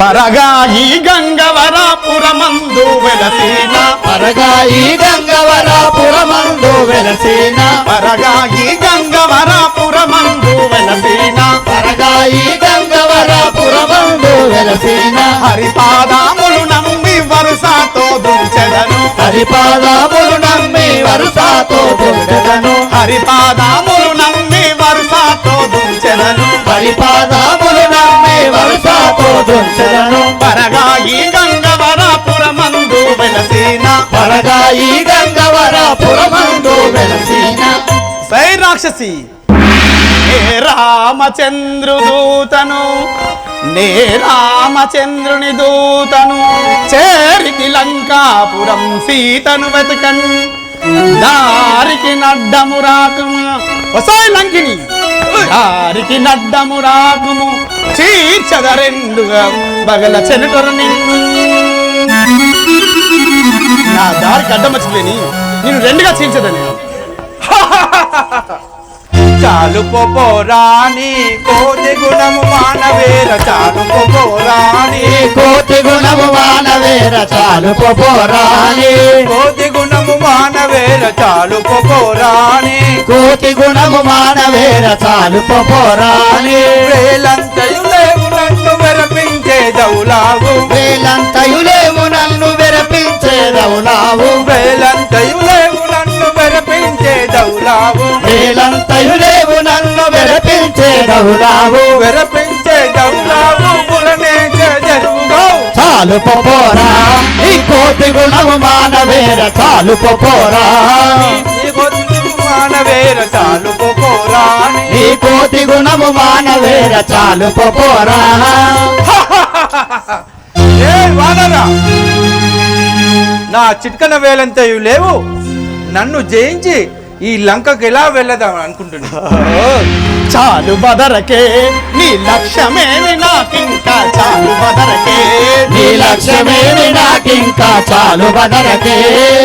పరగా ఈ గంగవరాపురమందు వెలసిన పరగా ఈ గంగవరాపురమందు వెలసిన పరగా ఈ గంగవరాపురమందు వెలసిన పరగా ఈ గంగవరాపురమందు వెలసిన హరిపాదాములు నమ్మి వరుసతో దుంచెదను హరిపాదములు నమ్మి వరుసతో దుంచెదను హరిపాదాములు నమ్మి వరుసతో దుంచెదను హరిపాదములు నమ్మి వరుసతో దుంచెదను పరగా ఈ గంగవరాపురమందు వెలసిన పరగా ఈ గంగవరాపురమందు వెలసిన సై రాక్షసి నే రామచంద్రుదూతను నే రామచంద్రుని దూతను చేరికి లంకాపురం సీతను వెతకన్ దారికి నడ్డము రాకుము వసాయి లంకిని దారికి నడ్డము రాకుము చీర్చదరెండుగా బగల చెనుటరు నిన్ను నా దారికి అడ్డం వచ్చిందని నేను రెండుగా చీల్చదని చాలు పోరాని కోటి గుణము మానవేర చాలు పోరాని కోటి గుణము మానవేర చాలు పోరాని కోటి గుణము మానవేర చాలు పోరాని కోటి గుణము మానవేర చాలు పోరాని వేలంతయు లేవు నన్ను వెరపించే దౌలావు వేలంతయులేము నన్ను వెరపించేదవులావు వేలంతయు లేవు నన్ను వెరపించే దౌలావు వేలంతయులేవు నన్ను వెరపించేదవులావు వెరపించే దౌలావు పులనేచే జరుగుగో చాలు పోరా ఈ కోటి గుణము మానవేర చాలు పోరా ఈ కోటి మానవేర చాలు పోరాని ఈ కోటి గుణము మానవేర చాలు పోరా ఏ వానరా నా చిట్కన వేలంతయు లేవు నన్ను జయించి ఈ లంకకు ఎలా వెళ్ళదాం అనుకుంటున్నా చాలు బదరకే నీ లక్ష్యమేమి నాకింకా చాలు బదరకే నీ లక్ష్యమేమి నాకింకా చాలు బదరకే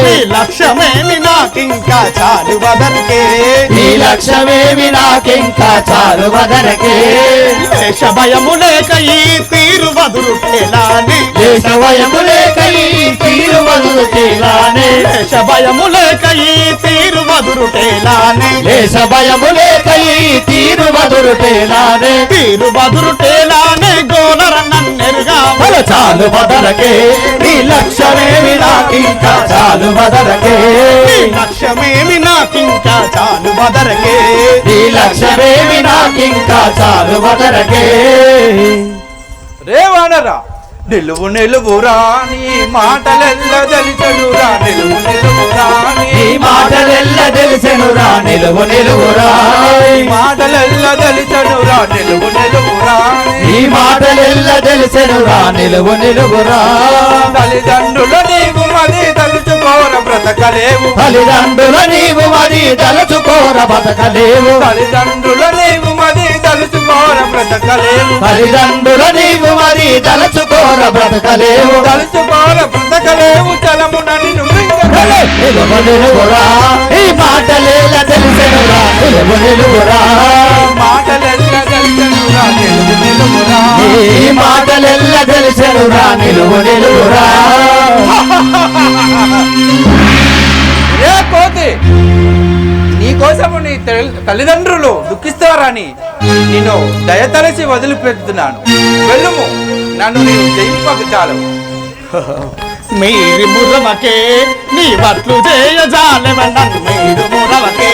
నీ లక్ష్యమేమి నాకింకా చాలు బదరకే నీ లక్ష్యమేమి నాకింకా చాలు బదరకే దేశ భయము లేక ఈ తీరు బదురుటేలాని దేశ భయము లేక ఈ తీరు బదురుటేలానే దేశ భయము లేక ఈ తీరు బదురుటేలాని దేశ భయము లేక ఈ తీరు బదురుటేలానే తీరు బదురుటేలానే గోనర నన్నెరుగా చాలు బదరకే నీ లక్ష్యమేమి నాకింకా చాలు బదరకే నీ లక్ష్యమేమి నాకింకా చాలు బదరకే నీ లక్ష్యమేమి నాకింకా చాలు బదరకే రే వానరా నిలువు నిలువురాని మాటలెల్ల దలిచడురా నిలువు నిలువురాని నీ మాటలెల్ల తెలిసెనురా నిలువు నిలువురా మాటలెల్ల దలిచడురా నిలువు నిలువురాని నీ మాటలెల్ల తెలిసెనురా నిలువు నిలువురా తల్లిదండ్రుల నీవు మది తలుచుకోర బ్రతకలేవు తల్లిదండ్రుల నీవు మరి తలుచుకోర బతకలేవు తల్లిదండ్రుల నీవు మది తలుచుకోర బ్రతకలేవు తల్లిదండ్రుల నీవు మరి తలుచుకోర బ్రతకలేవు తలుచుకోర బ్రతకలేవు చలమున నిన్ను మృంగగలే. నిలువు నిలువురా ఈ మాటలేల తెలిసెనురా నిలువు నిలువురా మాటలెల్ల దలిచడురా నిలువు నిలువురా ఈ మాటలెల్ల తెలిసెనురా నిలువు నిలువురా ఏ కోతి నీకోసము నీ తల్లిదండ్రులు దుఃఖిస్తారని నేను దయతలసి వదిలిపెడుతున్నాను వెళ్ళుము నన్ను నీవు జయింపక చాలు మీరు మురవకే నీ వట్లు చేయజాలెవనన్ను మీరు మురవకే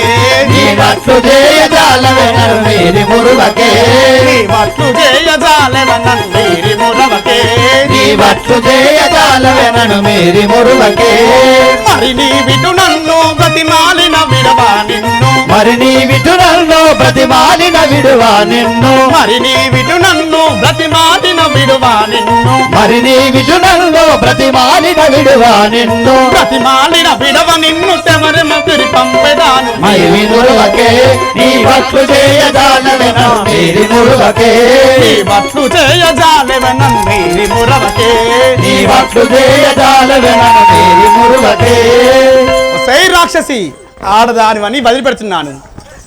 నీ వట్లు చేయజాలవెనరు మీరి మురువకే నీ వట్లు చేయజాలెవనన్ను మీరు మురవకే నీ వట్లు చేయజాలవెనను మీరి మురువకే మరి నీ విటు నన్ను బ్రతిమాలిన విడవా నిన్ను మరి నీ విటునల్లో ప్రతిమాలిన విడువా నిన్ను మరి నీ విటు నన్ను బ్రతిమాలిన విడవా నిన్ను మరి నీ విటునల్లో ప్రతిమాలిన విడువా నిన్ను బ్రతిమాలిన విడవ నిన్ను తెమరిమ తిరి పంపెదాను మైవి మురువకే నీ వట్లు చేయజాలవెనను మీరి మురువకే నీ వట్లు చేయజాలెవనన్ను మీరు మురవకే నీ వట్లు చేయజాలవెనను మీరి మురువకే సై రాక్షసి ఆడదానివని వదిలిపెడుతున్నాను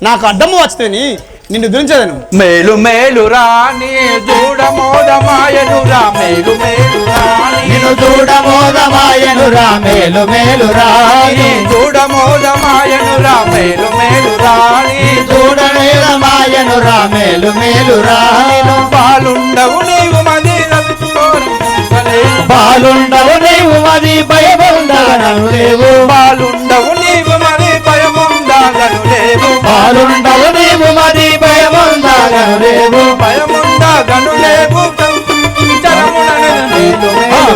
నాకు అడ్డము వచ్చితేని నిన్ను దురించదను మేలు మేలు రాని చూడమోదమాయనురా మేలు మేలు రాని నిన్ను చూడమోదమాయనురా మేలు మేలు రాని చూడమోదమాయనురా మేలు మేలు రాని చూడమేలమాయనురా మేలు మేలు రాని పాలుండవు నీవు మది తలుచుకోలేవు పాలుండవు నీవు మరి భయముండగనను లేవు పాలుండవు నీవు మరి భయముందాగను లేవు పాలుండవు నీవు మరి భయముండగను లేవు భయముందాగను లేవు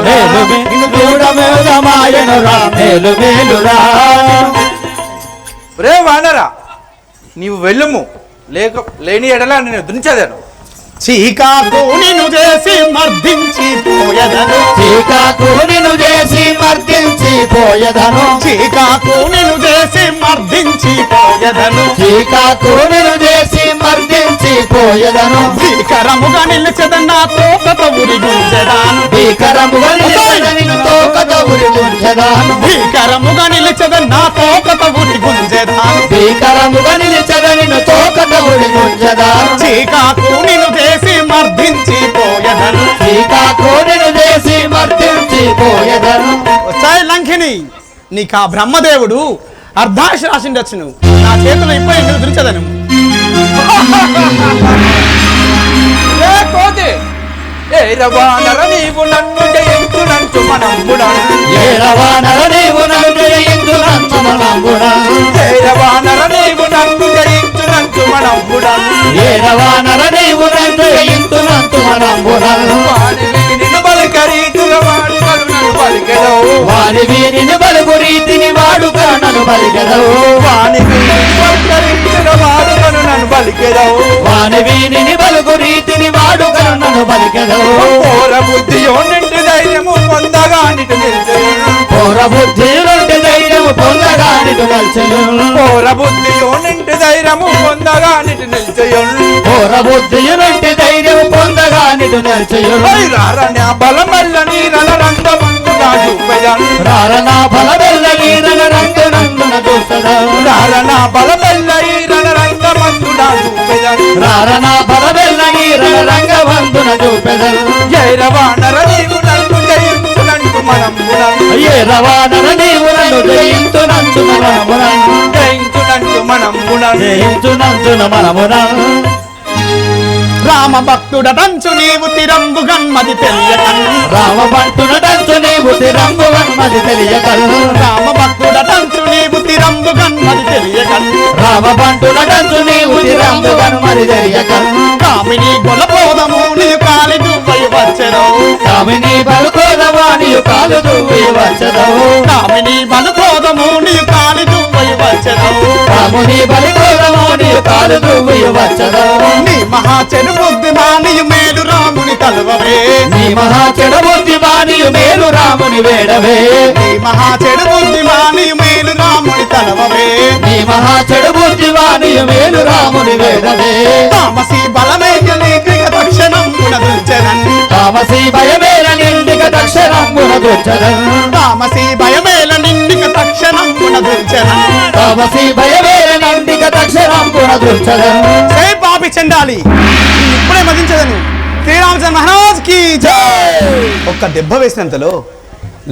మేలు నిన్ను చూడమేలమాయనురా మేలు మేలు రాని రే వానరా నీవు వెళ్ళుము లేని ఎడలా నేను దుంచదను చీకాకు నిన్ను చేసి మర్దించి పోయదను చీకాకు నిన్ను చేసి మర్దించి పోయదను చీకాకు నిన్ను చేసి మర్దించి పోయదను చీకాకు నిన్ను చేసి మర్దించి పోయదను భీకరముగా నిలిచెదన్న తోకత ఉరి గుంజెదాను భీకరముగా నిలిచెదను తోకత ఉరి గుంజెదాను భీకరముగా నిలిచెదన్న తోకత ఉరి గుంజెదాను భీకరముగా నిలిచెదను తోకత ఉరి గుంజెదాను చీకాకు నిన్ను చేసి మర్దించి పోయదను చీకాకు నిన్ను చేసి మర్దించి పోయదను వచ్చాయి లంకిని నీకు ఆ బ్రహ్మదేవుడు అర్ధాశ రాసిండొచ్చును నా చేతులు ఇప్పుడు నువ్వు దురించదను ఏ కోతి ఏ రవాణర నీవు నన్ను జయించునంచు మనంబుడను ఏ రవాణర నీవు నన్ను జయించునంచు మనంబుడను ఏ రవాణర నీవు నన్ను జయించునంచు మనంబుడను ఏ రవాణర నీవు నన్ను జయించునంచు మనంబుడను వాని వీరిని బలికరీతుల వాడు కరుణను పలికెదవు వారి వీరిని బలుగు రీతిని వాడు కరుణను పలికెదవు వాని వీరిని బలికరీతుల వాడు కరుణను పలికెదవు వాని వీరిని బలుగు రీతిని వాడు కరుణను పలికెదవు పోర బుద్ధియో నింటి ధైర్యము పొందగానిటు నిలిచెను పోర బుద్ధి నుండి ధైర్యము పొందగానిటు నిలిచెను పోర బుద్ధియో నింటి ధైర్యము పొందగానిటు నిలిచెను పోర బుద్ధి నుండి ధైర్యము పొందగానిటు నిలిచెను రారణ బలమల్ల నీరల రంగమందుగా చూపెదను రారణ ఫలబెల్ల నీరన రంగు నందున చూసదవు రారణ బలమల్ల ఈరల రంగమందుగా చూపెదను రారణ ఫలబెల్ల నీరన రంగవంతున చూపెదను జై రవాణర నీవు నన్ను జయించునంటు మనంబుడను ఏ రవాణర నీవు నన్ను జయించునంచు మనమునను జయించునంటు మనంబుడను జయించునంచున మనమునను రామ భక్తుడటంచు నీవు తిరంబు గన్మది తెలియకన్ రామ భక్తుడటంచు నీవు తిరంబు వన్మది తెలియకను రామ భక్తుడటంచు నీవు తిరంబు గన్మది తెలియకన్ రామ భక్తుడటంచు నీవు తిరంబు వన్మది తెలియకను కామిని గొలపోదము నీ కాలి దువ్వై వచ్చెను కామిని బలుకోదవానియు కాలు దువ్వి వచ్చదవు కామిని బలుపోదము నీ కాలి దువ్వై వచ్చెను రాముని బలికోదవానియు కాలు దువ్వి వచ్చదవు నీ మహా చెడు బుద్ధి మానియు మేలు రాముని తలువవే నీ మహా చెడు బుద్ధి వానియు మేలు రాముని వేడవే నీ మహా చెడు బుద్ధి మానియు మేలు రాముని తలవవే నీ మహా చెడు బుద్ధి వానియు మేలు రాముని వేడవే తామసి బలమేయ నీకృక తక్షణం గుణదుల్చెనన్ తామసి భయమేల నిండిక దక్షిణంబున దుర్చదను తామసి భయమేల నిండిక తక్షణం గుణదుల్చెనన్ తామసి భయమేల నండిక దక్షిణంబున దుర్చదను సే పాపి చెండాలి నిన్ను ఇప్పుడే మదించదను శ్రీరామచంద్ర మహారాజ్ కి జై ఒక్క దెబ్బ వేసినంతలో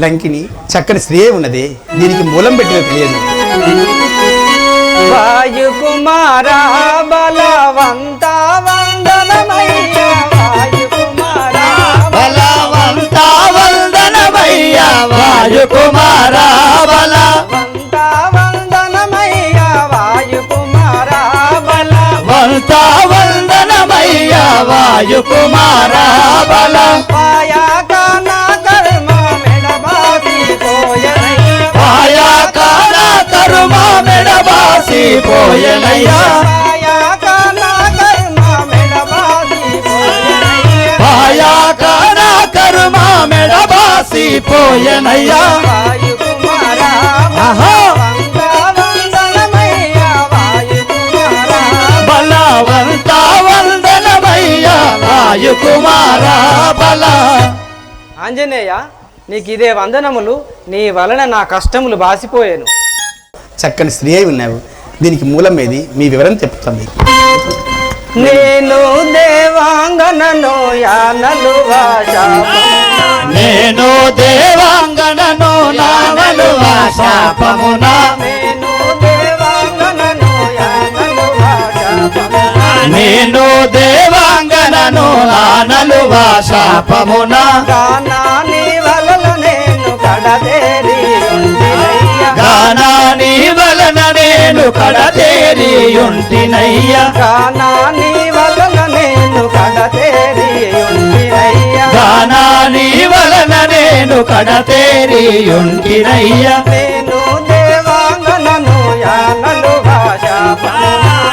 లంకిని చక్కని స్త్రీయే ఉన్నది దీనికి మూలం పెట్టిన తెలియదు వాయుకుమారా బలవంత వందనమయ్య వాయుకుమారా బలవంత వందనమయ్య వాయుకుమారా బల వంత వందనమయ్య వాయుకుమారా బల వంత వందనమయ్య వాయుకుమారా బల పాయాక నా కర్మ మెడబాసి పోయనయ్య పాయాక నా కరుమ మెడబాసి పోయనయ్యా పాయాక నా కర్మ మెడబాసి పోయనయ్య పాయాక నా కరుమ మెడబాసి పోయనయ్యా వాయుకుమారా ఆహా వంత వందనమయ్య వాయుకుమారా బలవంత వందనమయ్య వాయుకుమారా బల ఆంజనేయ నీకు ఇదే వందనములు, నీ వలన నా కష్టములు బాసిపోయాను. చక్కని స్త్రీ అయి ఉన్నావు దీనికి మూలం ఏది మీ వివరం చెప్తాను మీకు నేను దేవాంగనను యానలు నేను దేవాంగనను నావలు శాపమున నేను దేవాంగనను యానలు నేను దేవాంగనను నానలు శాపమున గానాని వలన నేను కడదేరి ఉంటినయ్య గానాని వలన నేను కడతేరి ఉంటినయ్య గానాని వలన నేను కడదేరి ఉంటినయ్య గానాని వలన నేను కడతేరి ఉంటినయ్య నేను దేవాంగనను యానలు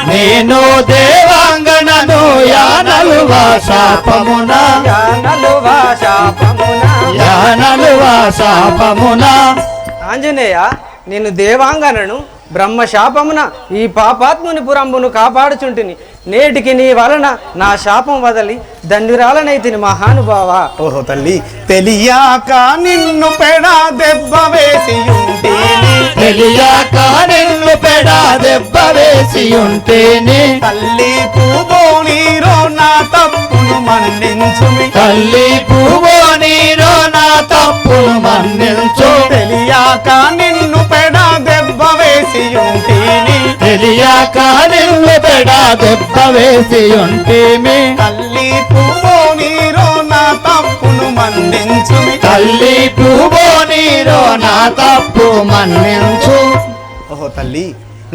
నేను దేవాంగనను యానలు శాపమున యానలువా శాపమున యానలువా శాపమున ఆంజనేయ నేను దేవాంగనను బ్రహ్మ శాపమున ఈ పాపాత్ముని పురంబును కాపాడుచుంటిని. నేటికి నీ వలన నా శాపం వదలి దండురాలనైతిని మహానుభావా. ఓహో తల్లి, తెలియక నిన్ను పెడా దెబ్బ వేసి ఉంటేనే, తెలియక నిన్ను పెడా దెబ్బ వేసి ఉంటేనే, తల్లి పూబోనీరో నా తప్పును మన్నించుమి, తల్లి పువ్వో నీరో నా తప్పును మన్నించు. తెలియక నిన్ను పెడా దెబ్బ వేసి ఉంటేనే, తెలియక నిన్ను పెడా దెబ్బ వేసి ఉంటేమి, తల్లి పూబోనీరో నా తప్పును మన్నించుమి. తల్లి పువ్వో నీరో నా తప్పు మన్నించు. ఓహో తల్లి,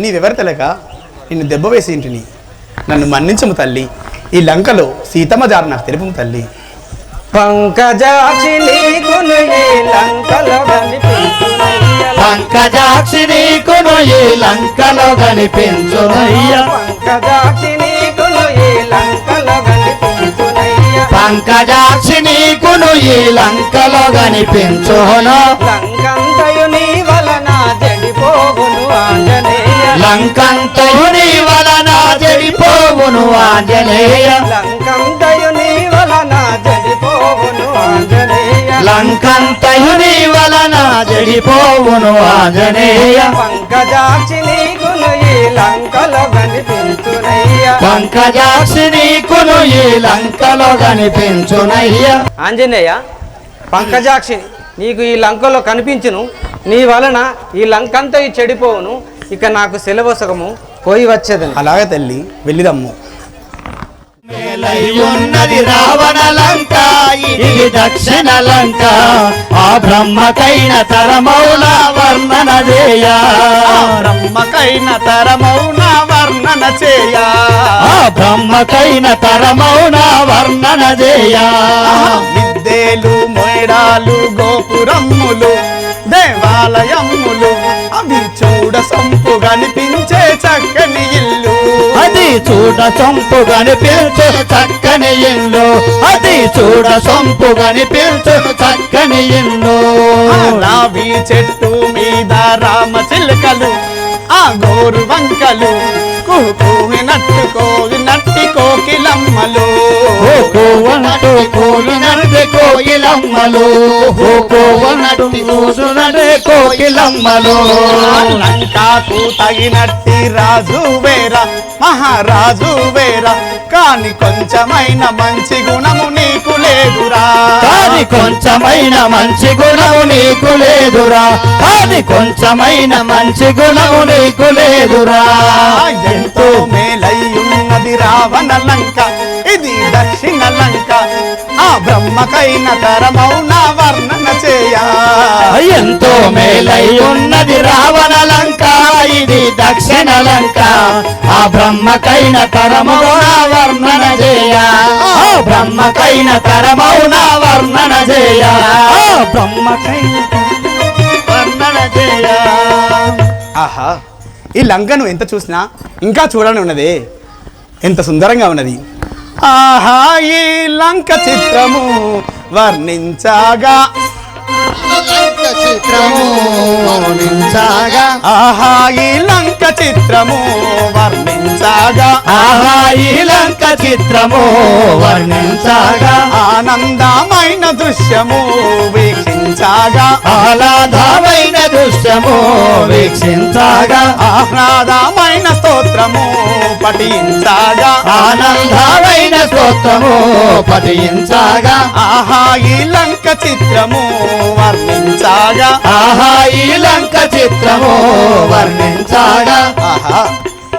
నీవెవరు తెలక నిన్ను దెబ్బ వేసి ఇంటిని నన్ను మన్నించము తల్లి. ఈ లంకలో సీతమ్మ జారు నాకు తెలుపు తల్లి. పంకజాక్షి నీకును ఈ లంకలో కనిపించునయ్య. పంకజాక్షి నీకును ఈ లంకలో కనిపించునయ్య, పంకజాక్షి నీకును ఈ లంకలో కనిపించునయ్య. పంకజాక్షి నీకును ఈ లంకలో కనిపించును. లంకంతయు నీ వలన చెడిపోవును ఆంజనేయ. లంకంతయు నీ వలన చెడిపోవును ఆంజనేయ, లంకంతయు నీ వలన చెడిపోవును ఆంజనేయ. లంకంతయు నీ వలన చెడిపోవును ఆంజనేయ. పంకజాక్షి నీకును ఈ లంకలో కనిపించునయ్య. పంకజాక్షి నీకును ఈ లంకలో కనిపించునయ్య. ఆంజనేయ, పంకజాక్షి నీకు ఈ లంకలో కనిపించును. నీ వలన ఈ లంకంతా చెడిపోవును. ఇక నాకు సెలవసగము పోయి వచ్చేదని. అలాగే తల్లి, వెళ్ళిదమ్ము. ఉన్నది రావణ లంక, ఇది దక్షిణ లంక. ఆ బ్రహ్మకైన తరమౌన వర్ణన చేయ, బ్రహ్మకైన తరమౌన వర్ణన చేయ, ఆ బ్రహ్మకైన తరమౌన వర్ణన చేయ. విద్దేలు మొయడాలు గోపురమ్ములు దేవాలయమ్ములు అవి చూడ సంపు కనిపించే చక్కని ఇల్లు, అది చూడ సొంపు కనిపించు చక్కని ఇల్లు, అది చూడ సొంపు కనిపించు చక్కని ఇల్లు. రావి చెట్టు మీద రామ చిలుకలు ఆ గోరు వంకలు కూనట్టు కోవినట్టి కోకిలమ్మలు, కోవనటు కోలినట్టు కోయిలమ్మలు, కోవనటు కూసునటే కోకిలమ్మలు. లంకాకు తగినట్టి రాజు వేరా మహారాజు వేరా, కాని కొంచెమైన మంచి గుణము నీకు లేదురా, కాని కొంచెమైన మంచి గుణము నీకు లేదురా, కాని కొంచెమైన మంచి గుణము నీకు లేదురా. ఎంతో మేలయ్యున్నది రావణ లంక, ఇది దక్షిణ లంక. ఆ బ్రహ్మకైన తరమౌన వర్ణన చేయ, ఎంతో మేలై ఉన్నది రావణ లంక, ఇది దక్షిణ లంక. ఆ బ్రహ్మకైన తరమౌన వర్ణన చేయ, ఆ బ్రహ్మకైన తరమౌన వర్ణన చేయ, ఆ బ్రహ్మకైన వర్ణన చేయ. ఆహా, ఈ లంకను ఎంత చూసినా ఇంకా చూడని ఉన్నదే, ఎంత సుందరంగా ఉన్నది. ఆహా, ఈ లంక చిత్రము వర్ణించగా, చిత్రము వర్ణించగా, ఆహా ఈ లంక చిత్రము వర్ణించగా, ఆహా ఈ లంక చిత్రము వర్ణించగా, ఆనందమైన దృశ్యము వీక్షించగా, ఆహ్లాదమైన దృశ్యము వీక్షించగా, ఆహ్లాదమైన స్తోత్రము పఠించగా, ఆనందమైన స్తోత్రము పఠించగా, ఆహా ఈ లంక చిత్రము వర్ణించగా, ఆహా ఈ లంక చిత్రము వర్ణించగా. ఆహా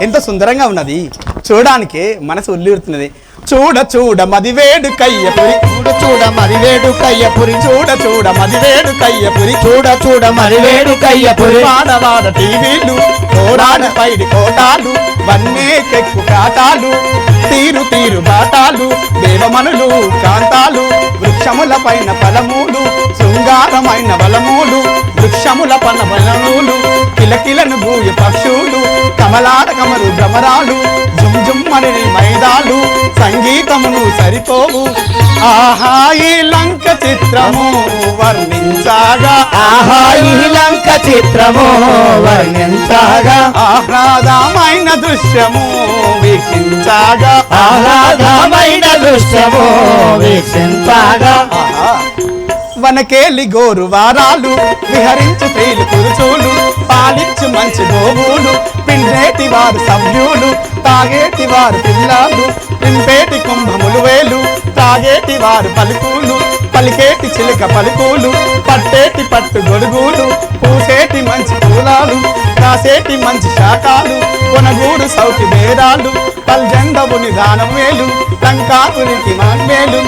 ఎంత సుందరంగా ఉన్నది, చూడడానికే మనసు ఉల్లిరుతున్నది. చూడ చూడ మదివేడు కయ్యపురి, చూడ చూడ మరివేడు కయ్యపురి, చూడ చూడ మదివేడు కయ్యపురి, చూడ చూడ మరివేడు కయ్యపురి, వాడవాడ టీవీలు కోడాడ పైడి కోటాలు వన్నే కెక్కు కాటాలు తీరు తీరు బాటాలు దేవమనులు కాంతాలు వృక్షముల పైన ఫలమూలు శృంగారమైన బలమూలు వృక్షముల పన బలమూలు కిలకిలను భూయ పక్షులు కమలాడ కమరు భ్రమరాలు జుమ్ జుమ్ అని మైదాలు సంగీతమును సరిపోవు. ఆహా ఈ లంక చిత్రము వర్ణించగా, ఆహా ఈ లంక చిత్రము వర్ణించగా, ఆహ్లాదమైన దృశ్యము వీక్షించగా, ఆహ్లాదమైన దృశ్యము వీక్షించగా, వనకేలి గోరు వారాలు విహరించు తేలి కురుచూలు, పాలించు మంచి గోవులు, పిండేటి వారు సభ్యులు, తాగేటి వారు పిల్లాలు, పింపేటి కుంభములు వేలు, తాగేటి వారు పలుకులు, పలికేటి చిలుక పలుకులు, పట్టేటి పట్టు గొడుగులు, పూసేటి మంచి పూలాలు, కాసేటి మంచి శాఖాలు, కొనగూడు సౌటి బేరాలు, పల్జెండవుని దానం వేలు, లంకాపురికి మాన్వేలు.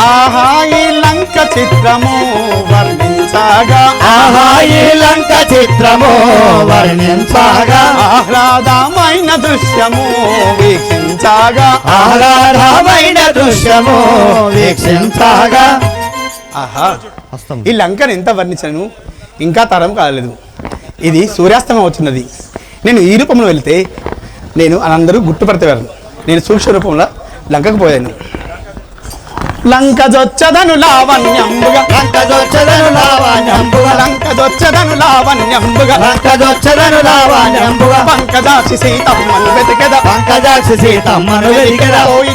ఆహా ఈ లంక చిత్రము వర్ణించగా, ఆహా ఈ లంక చిత్రము వర్ణించగా, ఆహ్లాదమైన దృశ్యము వీక్షించగా, ఆహ్లాదమైన దృశ్యము వీక్షించగా. ఆహా ఈ లంకను ఎంత వర్ణించను ఇంకా తరం కాలేదు. ఇది సూర్యాస్తమం అవుతున్నది. నేను ఈ రూపంలో వెళితే నేను అందరూ గుర్తుపడతారు. నేను సూక్ష్మ రూపంలో లంకకు పోయాను. లంకజొచ్చదను లావణ్యంబుగా, లంకజొచ్చదను లావణ్యంబుగా, లంకజొచ్చదను లావణ్యంబుగా, లంకజొచ్చదను లావణ్యంబుగా, పంకజాక్షి సీతమ్మను వెతికెద, పంకజాక్షి సీతమ్మను వెతికెద, పోయి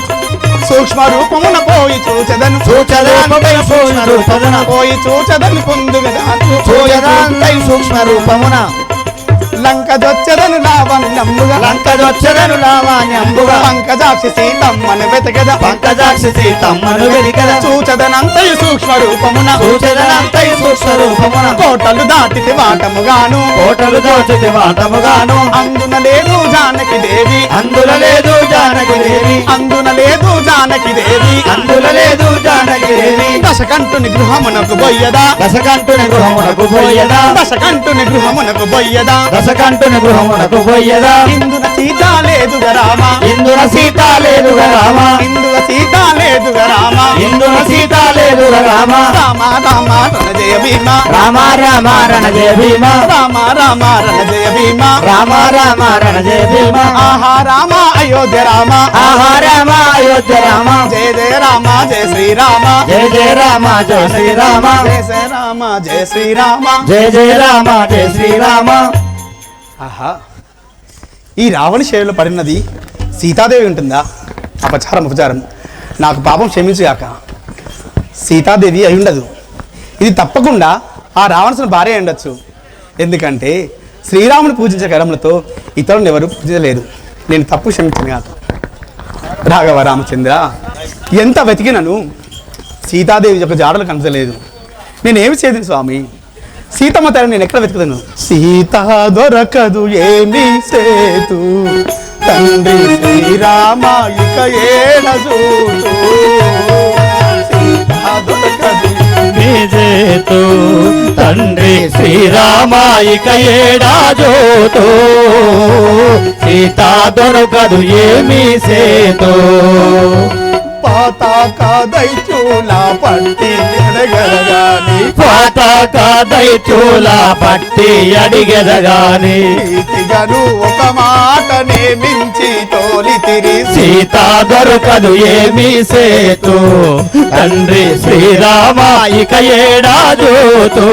సూక్ష్మ రూపమున పోయి చూచెదను, చూచదానుకై సూక్ష్మ రూపమున, పోయి చూచెదను పొందుగదా, చూచదానుకై సూక్ష్మ రూపమున, లంకజొచ్చదను లావణ్యంబుగా, లంకజొచ్చదను లావణ్యంబుగా, పంకజాక్షి సీతమ్మను వెతికెద, పంకజాక్షి సీతమ్మను వెతికెద, చూచదనంతయు సూక్ష్మ రూపమున, చూచదనంతై సూక్ష్మ రూపమున, కోటలు దాటితే వాటముగాను, కోటలు దోచితి వాటముగాను, అందున లేదు జానకి దేవి, అందుల లేదు జానకి దేవి, అందున లేదు జానకి దేవి, అందుల లేదు జానకి దేవి, దశకంఠుని గృహమునకు బొయ్యదా, దశకంఠుని గృహమునకు పోయదా, దశకంఠుని గృహమునకు బొయ్యదా, దశకంఠుని గృహమునకు పోయదా, ఇందున సీత లేదుగా రామ, ఇందున సీత లేదుగా రామ, ఇందున సీత లేదుగా రామ, ఇందున సీత లేదుగా రామ, రామ రామ రణజయ భీమ, రామ రామ రణజయ భీమ, రామ రామ రణజయ భీమ, రామ రామ రణజయ భీమ, ఆహా రామ అయోధ్య రామ, ఆహా రామ అయోధ్య రామ, జయ జయ రామ జయ శ్రీరామ, జయ జయ రామ జయ శ్రీరామ, జయ జయ రామ జయ శ్రీరామ. జయ జయ రామ జయ శ్రీరామ. ఆహా ఈ రావణ శైలిలో పడినది సీతాదేవి ఉంటుందా? అపచారం ఉపచారం, నాకు పాపం క్షమించుగాక. సీతాదేవి అయి ఉండదు. ఇది తప్పకుండా ఆ రావణుని భార్య అయి ఉండొచ్చు. ఎందుకంటే శ్రీరాముని పూజించే కరములతో ఇతరులను ఎవరు పూజించలేదు. నేను తప్పు క్షమించను కాక. రాఘవ రామచంద్ర, ఎంత వెతికినను సీతాదేవి యొక్క జాడలు కనపడలేదు. నేనేమి చేయదు స్వామి? సీతమ్మ తల్లి నేను ఎక్కడ వెతుకుతాను? సీత దొరకదు ఏమి సేతు, తండ్రి శ్రీరామ ఇక ఏడజూతు, సీత దొరకదు నిజేతు తండ్రి శ్రీరామాయిక ఏడాజోతో, సీతా దొరకదు ఏమి సేతో, పాతాక దైత్యుల పట్టి ఎడగలగాని, పాతాక దైత్యుల పట్టి అడిగెదగాని, నీతిగను ఒక మాట నేమించి తోలితిరి, సీతా దొరకదు ఏమి సేతు తండ్రి శ్రీరామాయిక ఏడాజోతో,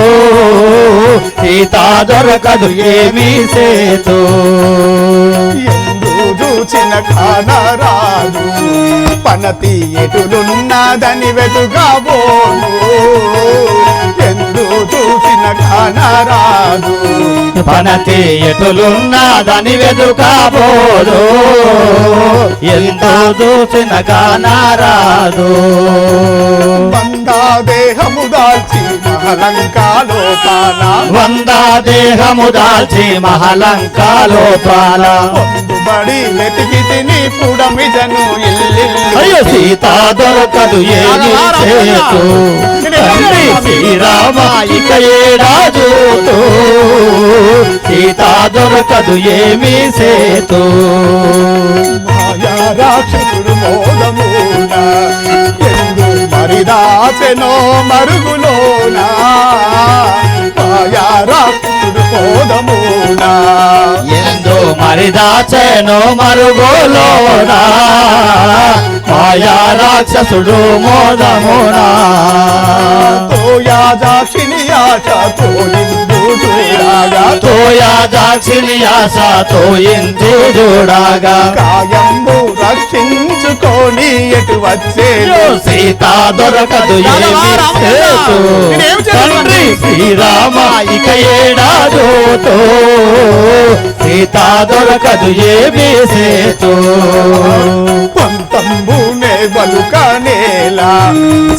సీతా దొరకదు ఏమి సేతు. ఎందు చూచిన కానరాదు, పనతి ఎటులున్నదని వెతుకబోను, ఎందు చూసిన కానరాదు, పనతి ఎటులున్నదని వెతుకబోదు, ఎంతో చూసిన కానరాదు. వందా దేహము దాల్చి మహలంకాలోపాన, వందా దేహము దాల్చి మహలంకాలోపాల, పొందుబడి వెతికి తిని పుడమిజను అయ్యో సీతా దొరకదు ఏమి సేతు తండ్రి శ్రీరామాయిక ఏడాజోతో, సీతా దొరకదు ఏమి సేతు. మాయా రాక్షసుడు మోదమున, ఎందు మరిదాచెనో మరుగులోన, మాయా రాక్షసుడు మోదమున, ఎందు మరిదాచెనో మరుగులోనా, ఆయా రాక్షసుడు మోదమునా తోయా దాక్షిణి ఆశతో ఇందు చూడాగా తోయా దాక్షిణి ఆశతో ఇందు చూడాగా కాయంబు రక్షించుకొని ఎటు వచ్చేను సీతా దొరకదు ఏమి సేతు తండ్రి శ్రీరామ ఇక ఏడాదోతో సీతా దొరకదు ఏమి సేతు పంతంబునే బలుకనేలా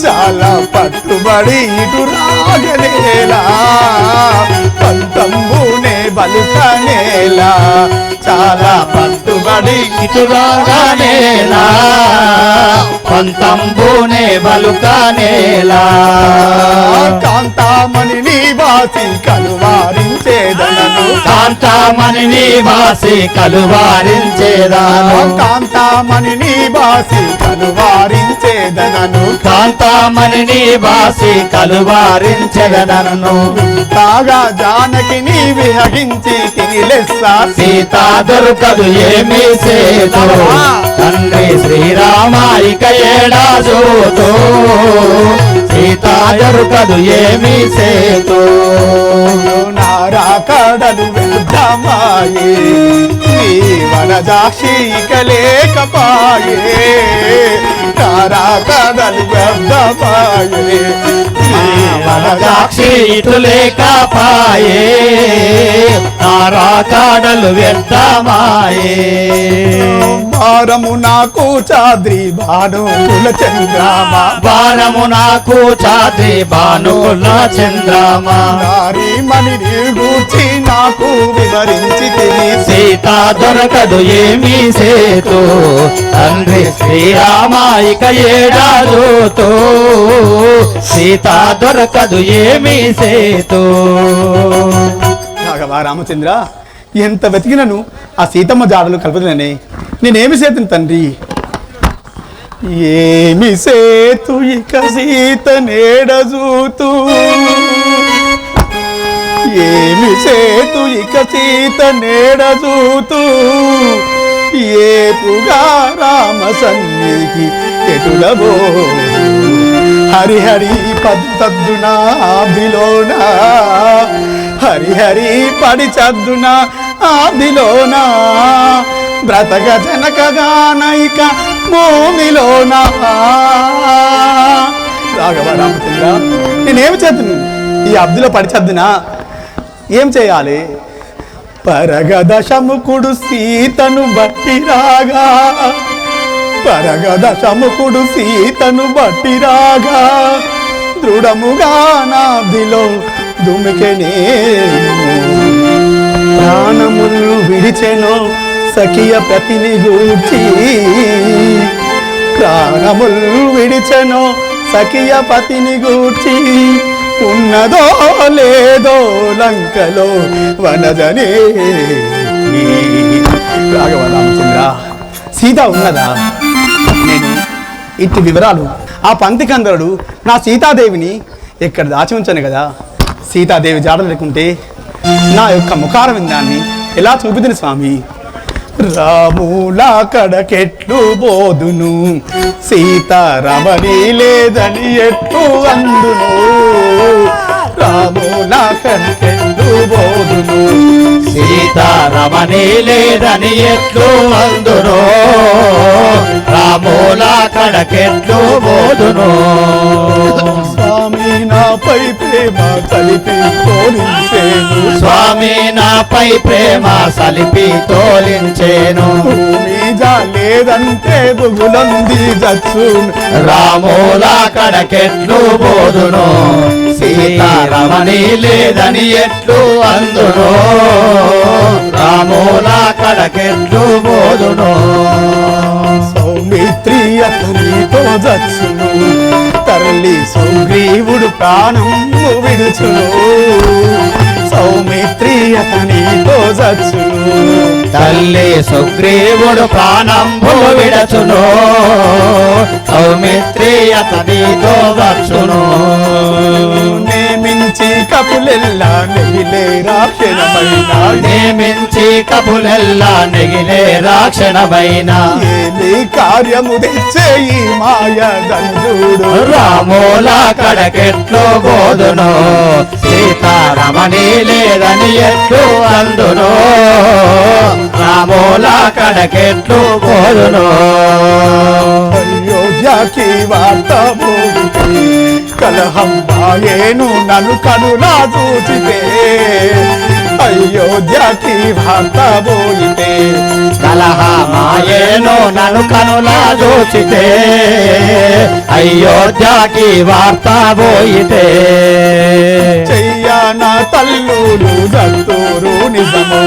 చాలా పట్టుబడి ఇటు రాగనేలా పంతంబునే బలుకనేలా చాలా పట్టుబడి ఇటు రాగానేలా పంతంబునే బలుకానేలా కాంతామణి నివాసి కలువారించేదనను కాంతామణి నివాసి కలువారించేదాను కాంతామణి నివాసి కలువారించేదనను కాంతామణి నివాసి కలువారించెదనను తాగా జానకి నీ విహగించి తిని లెస్స సీతా దొరకదు ఏమి సేతు తండ్రి శ్రీరామ ఇక ఏడాదోతో సీతా దొరకదు ఏమి సేతు నారా కడలు వ్యర్థమాయే నీ వనజాక్షి ఇక లేకపాయే నారా కడలు వ్యర్థమాయే నీ వనజాక్షి ఇటు లేకపాయే నారా కాడలు వ్యర్థమాయే భారము నాకు చాద్రి భాను కుల చంద్రామ భారము నాకు చాద్రి భానుకుల చంద్రామ నారీ మణి గూర్చి నాకు వివరించి తిని సీతా దొరకదు ఏమి సేతు తండ్రి శ్రీరామ ఇక ఏడాదోతో సీతా దొరకదు ఏమి సేతు రాఘవా రామచంద్ర ఎంత వెతికినను ఆ సీతమ్మ జాడలు కలపదుననే నేనేమి సేతును తండ్రి ఏమి సేతు ఇక సీత నేడజూతూ ఏమి సేతు ఇక సీత నేడజూతూ ఏపుగా రామ సన్నిధికి ఎటులబో హరిహరి పద్దున ఆభిలోన హరిహరి పడి చద్దున ఆభిలోన బ్రతక జనకగానైక భూమిలోన రాఘవ రామచంద్ర నేనేమి చేతును ఈ అబ్దులో పడి చద్దునా ఏం చేయాలి పరగదశముకుడు సీతను బట్టి రాగా పరగదశముకుడు సీతను బట్టి రాగా దృఢముగా నాభిలో దుమికెనే ప్రాణములు విడిచెను సఖియ ప్రతిని గూర్చి ప్రాణములు విడిచెను సఖియ పతిని గూర్చి ఉన్నదో లేదో లంకలో వనజనే రాఘవ రామచంద్ర సీత ఉన్నదా నేను ఇట్టి వివరాలు ఆ పంతికందరుడు నా సీతాదేవిని ఎక్కడ దాచి ఉంచాను కదా సీతాదేవి జాడలు లేకుంటే నా యొక్క ముఖార విందాన్ని ఎలా చూపిదిని స్వామి రాములా కడకెట్లు బోదును సీతారమణి లేదని ఎట్లు అందును రాములా కడకెట్లు బోదును సీతారమణి లేదని ఎట్లు అందును రాముల కడకెట్లు బోదును స్వామి నాపై ప్రేమ కలిపి తోలించేను స్వామి నాపై ప్రేమ సలిపి తోలించేను భూమి లేదంటే బుగులంది జచ్చును రాముల కడకెట్లు బోదును సీతారమణి లేదని ఎట్లు అందును రాముల కడకెట్లు బోదును సౌమిత్రి అతనితో జచ్చును తరలి సుగ్రీవుడు ప్రాణము విడుచును సౌమిత్రి అతనితో జచ్చును తల్లి సుగ్రీవుడు ప్రాణంబు విడచును సౌమిత్రి అతనితో వచ్చును నేమించి కపులే కపులెల్లా నెగిలే రాక్షణమైన నియమించి కపులెల్లా నెగిలే రాక్షణమైన ఏమి కార్యము తెచ్చే ఈ మాయ దండుడు రామోల కడకెట్లు బోధును సీతారమణి లేదని ఎట్లు అందును రామోల కడకెట్లు బోధును అయోధ్యకి వార్త పోయితే కలహం బాయేను నన్ను కనులా చూచితే అయోధ్యకి వార్త పోయితే కలహమాయేను నన్ను కనులా చూచితే అయోధ్యకి వార్త పోయితే చెయ్యాన తల్లులు దత్తూరు నిజము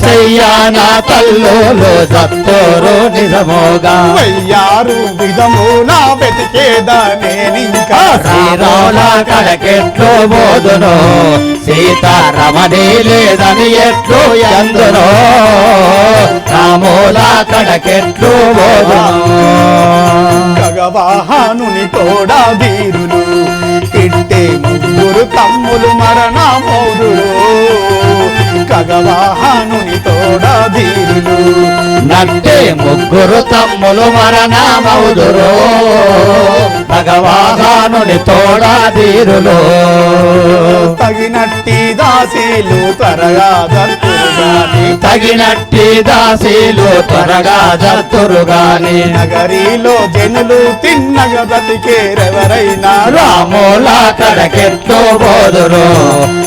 చెయ్యాన తల్లులు సత్తూరు నిజమోగా వయ్యారు విధమున వెతికేదానేనింకా శ్రీరాముల కడకెట్లు బోధును సీతారమణి లేదని ఎట్లు ఎందును రాముల కడకెట్లు బోధును ఖగవాహనుని తోడా వీరులు ఇట్టే ముగ్గురు తమ్ములు మరణమౌదురు ఖగవాహనుని తోడా వీరులు నట్టే ముగ్గురు తమ్ములు మరణమౌదురు భగవానుని తోడా తీరులు తగినట్టి దాసీలు త్వరగా దత్తురుగాని తగినట్టి దాసీలు త్వరగా జత్తురుగాని నగరిలో జనులు తిన్నగ బ్రతికేరెవరైనా రాముల కడకెట్లు బోధురు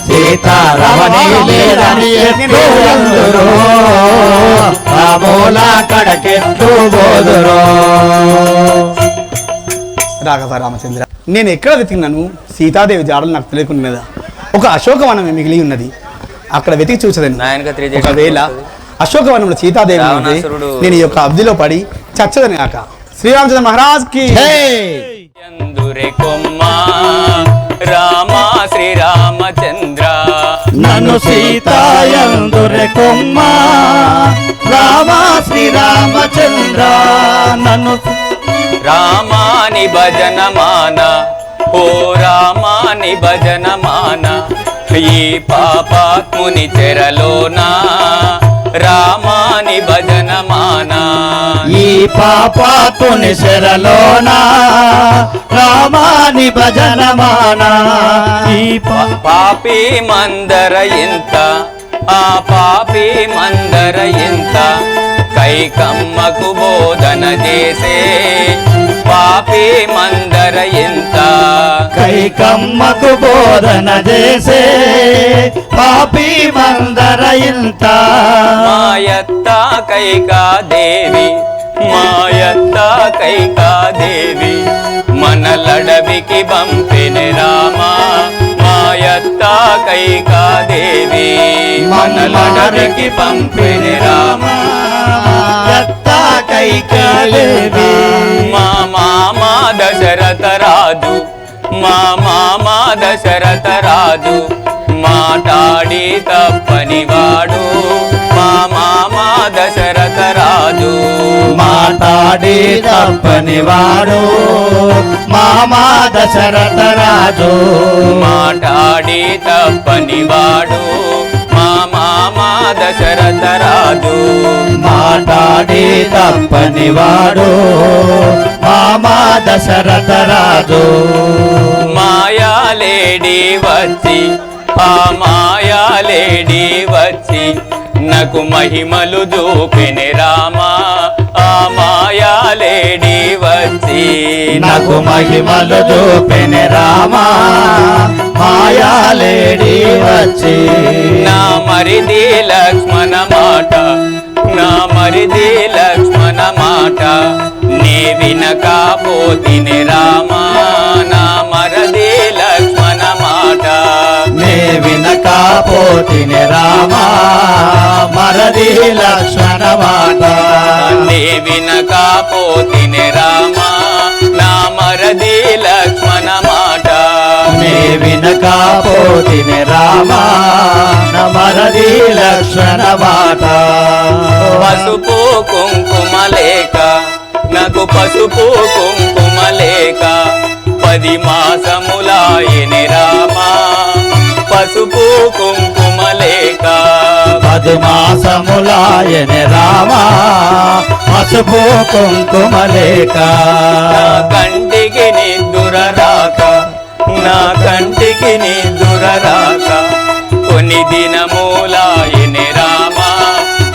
సీతారమణి లేదని ఎట్లు అందురు రాముల కడకెట్లు బోధురు రాఘవ రామచంద్ర నేను ఎక్కడ వెతికినాను సీతాదేవి జాడలు నాకు తెలియకున్నదా ఒక అశోకవనం మిగిలి ఉన్నది అక్కడ వెతికి చూసదండి ఒకవేళ అశోకవనంలో సీతాదేవి ఉంటే నేను ఈ యొక్క అబ్దిలో పడి చచ్చదని కాక శ్రీరామచంద్ర మహారాజ్ కి ఎందురే కొమ్మ రామ శ్రీరామచంద్ర నన్ను సీతాయందురే కొమ్మ రామ శ్రీరామచంద్ర నన్ను రామాని భజన మాన ఓ రామాని భజన మాన ఈ పాపాత్ముని చెరలోనా రామాని భజన మాన ఈ పాపాతుని శరలోనా రామాని భజన మానా ఈ పాపి మందర ఇంత ఆ పాపి మందర ఇంత కైకమ్మకు బోధన చేసే పాపి మందర ఇంత కైకమ్మకు బోధన చేసే పాపి మందర ఇంత మాయత్త కైకాదేవి మాయత్త కైకాదేవి మనలడవికి పంపిన రామ మాయత్త కైకాదేవి మనలడవికి పంపిన రామ యత్త కైకాదేవి మా మామ దశరథ రాజు మా మామ దశరథ రాజు మాటాడి తప్పనివాడు మా మామ దశరథ రాజు మాటాడి తప్పనివాడు మామా దశరథ రాజు మాటాడి తప్పనివాడు మా మామ దశరథ రాజు మాటాడి తప్పనివాడు మామా దశరథ రాజు మాయాలేడి వచ్చి ఆ మాయాలేడి వచ్చి నాకు మహిమలు చూపిని రామా ఆ మాయాలేడి వచ్చి నాకు మహిమలు చూపెని రామా మాయాలేడి వచ్చి నా మరిది లక్ష్మణ మాట నా మరిది లక్ష్మణ మాట నే వినకపోతిని రామా నా మరిది లక్ష్మణ మాట నే వినకపోతిని రామా మరది లక్ష్మణ మాట నే వినకపోతిని రామా నా మరిది లక్ష్మణ మాట నే వినకపోతిని రామా నా మరది లక్ష్మణ మాట పసుపు కుంకుమ లేక నాకు పసుపు కుంకుమ లేక 10 మాసములాయని రామా పసుపు కుంకుమలేక 10 మాసములాయనే రామా పసుపు కుంకుమలేక నా కంటికి నిద్దుర రాక నా కంటికి నిద్దుర రాక కొన్ని దినములాయనే రామా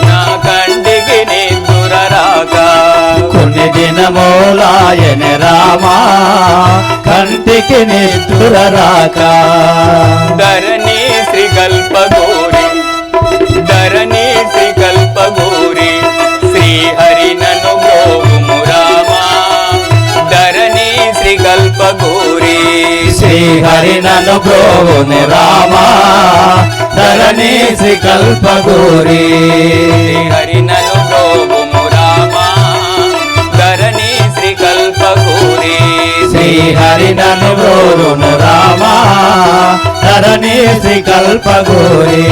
నా కంటికి నిద్దుర రాక కొన్ని దినములాయనే రామా కంటికి నిద్దుర రాక ధరణి శ్రీకల్ప గోరి ధరణి శ్రీకల్ప గోరి శ్రీహరి నను గోవుము రామా ధరణి శ్రీకల్ప గోరి శ్రీహరి నను బ్రోవుని రామా ధరణి శ్రీకల్ప గోరి శ్రీహరి నను గోవుము రామా ధరణి శ్రీకల్ప గోరి శ్రీహరి నను బ్రోవుని రామా ధరణి శ్రీకల్ప గోరి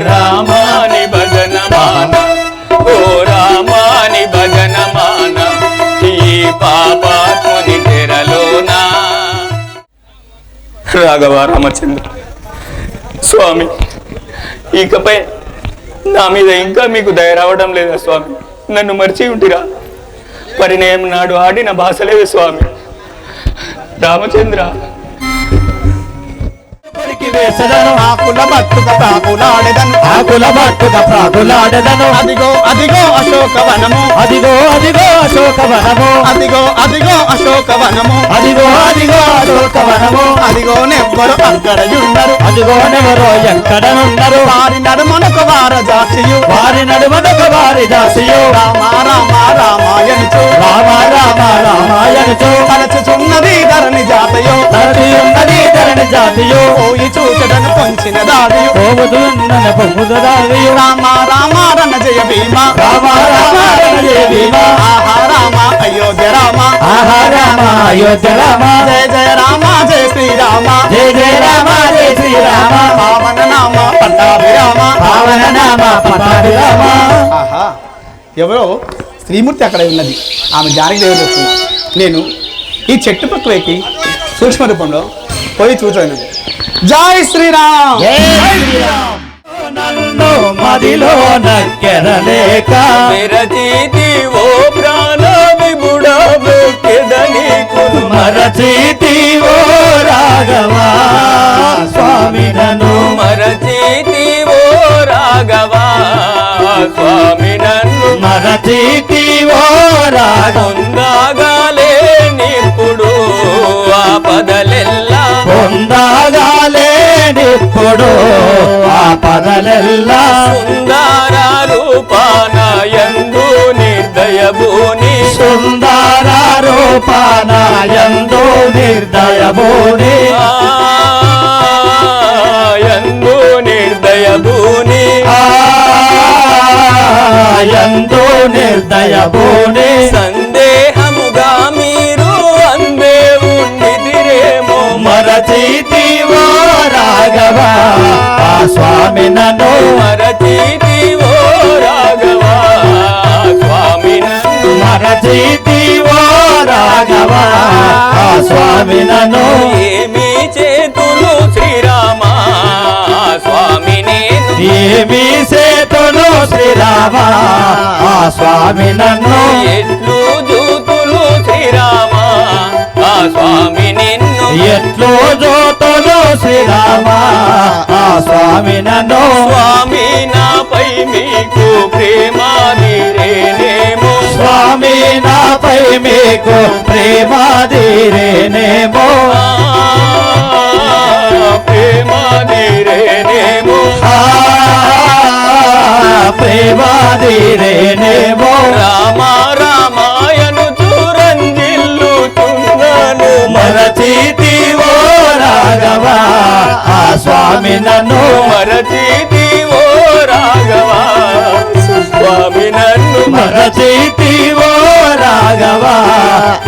రామాని భజన మాన ఓ రామాని భజన మాన ఈ పాపాత్ముని తెరలోనా రాఘవ రామచంద్ర స్వామి ఇకపై నా మీద ఇంకా మీకు దయ రావడం లేదా స్వామి నన్ను మర్చి ఉంటిరా పరిణయం నాడు ఆడిన భాషలేదు స్వామి రామచంద్ర వేసదను ఆకుల బట్టుక ప్రాకులాడెదను ఆకుల బట్టుక ప్రాకులాడెదను అదిగో అదిగో అశోకవనము అదిగో అదిగో అశోకవనము అదిగో అదిగో అశోకవనము అదిగో అదిగో అశోకవనము అదిగో నెవ్వరు అక్కడయుండరు అదిగోనెవరో ఎక్కడనున్నారు వారి నడుమనొక వార జాక్షియు వారి నడుమనొక వారి దాసియు రామ రామ రామాయణిచు రామ రామ రామాయణుచు తలచుచున్నది ధరణి జాతయో తరచి ఉన్నది ధరణి జాతియు పోయి చూచడను పొంచిన దాడియు పోగుతున్న పొంగుదారియు రామ రామ రణ జయ భీమ రామ రామ రణజయ భీమ ఆహా రామ అయోధ్య రామ ఆహా రామ అయోధ్య రామ జయ జయ రామ జయ శ్రీరామ జయ జయ రామ జయ శ్రీరామ పావన నామ పట్టాభిరామ పావన నామ పట్టాభిరామ. ఆహా ఎవరో శ్రీమూర్తి అక్కడ ఉన్నది ఆమె జానకి దేవుడు వస్తుంది నేను ఈ చెట్టు పక్క ఎక్కి సూక్ష్మ రూపంలో పోయి చూచాను జై శ్రీరామ్ నన్ను మదిలో నక్కెరలేక విరచితి ఓ ప్రాణ విబుడ వెక్కెదని కును మరచితి ఓ రాఘవా స్వామి నన్ను మరచితి ఓ రాఘవా స్వామి నన్ను మరచితి ఓ రాఘవ పొందగాలే నిప్పుడు ఆపదలెల్లా పొందగాలేనిప్పుడు ఆ పదలెల్లా సుందర రూపాన యందు నిర్దయభూని సుందర రూపానాయందు నిర్దయభూని యందు నిర్దయభూని యందు నిర్దయభూని సందేహముగా మీరు అందే ఉండిదిరేమో మరచితి ఓ రాఘవా ఆ స్వామి నన్ను మరచితి ఓ రాఘవా స్వామి నన్ను మరచితి ఓ రాఘవా ఆ స్వామి నన్ను ఏమి చేతులు శ్రీరామ స్వామి నేను ఏమి సేతును శ్రీరామ ఆ స్వామి నన్ను ఎట్లు జూతులు శ్రీరామ ఆ స్వామి నిన్ను ఎట్లు జోతును శ్రీరామ ఆ స్వామి నన్ను స్వామి నాపై మీకు ప్రేమాదిరేనేమో స్వామి నాపై మీకు ప్రేమాదిరేనేమో ప్రేమాదిరేనేమో ప్రేమాదిరేనేమో రామ రామాయను చూరంజిల్లు చుందను మరచితి ఓ రాఘవా ఆ స్వామి నన్ను మరచితి ఓ రాఘవా స్వామి నన్ను మరచితి ఓ రాఘవా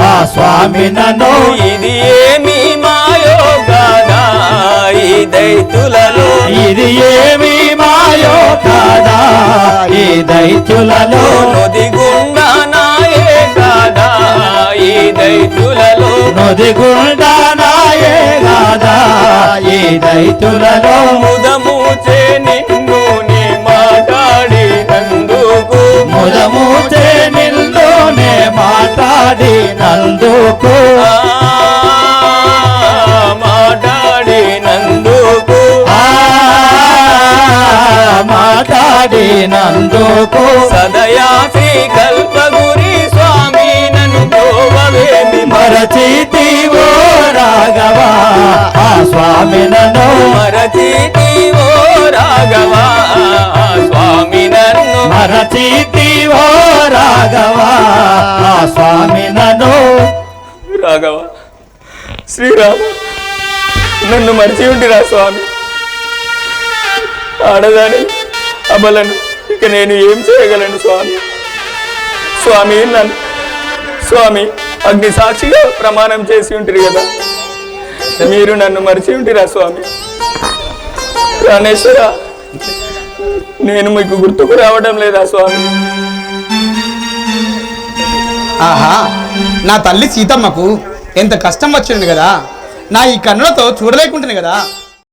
ఆ స్వామి నన్ను ఇది ఏమి మాయో కాదా ఈ దైతులలో ఇది ఏమి మాయో కాదా ఈ దైత్యులలో నొదిగుండా నాయే కాదా ఈ ఈ దైతులలో నొదిగుండానాయే గాదా ఈ దైతులలో ముదముచే నిన్ను నీ మాట్లాడినందుకు ముదముచే నిల్లోనే మాట్లాడినందుకు మాట్లాడినందుకు మాట్లాడినందుకు సదయా శ్రీ కల్పగురి స్వామి నన్ను కోవవేమి మరచితివో రాఘవా ఆ స్వామి నన్ను మరచితివో రాఘవా ఆ స్వామి నన్ను మరచితివో రాఘవా ఆ స్వామి నన్ను రాఘవ శ్రీరామ నన్ను మరిచి ఉండిరా స్వామి. ఆడదాని అబలను ఇక నేను ఏం చేయగలను స్వామి. స్వామి నన్ను స్వామి అగ్ని సాక్షిగా ప్రమాణం చేసి ఉంటుంది కదా, మీరు నన్ను మరిచి ఉంటిరా స్వామి. ప్రాణేశ్వర నేను మీకు గుర్తుకు రావడం లేదా స్వామి? ఆహా, నా తల్లి సీతమ్మకు ఎంత కష్టం వచ్చింది కదా, నా ఈ కన్నులతో చూడలేకుంటుంది కదా.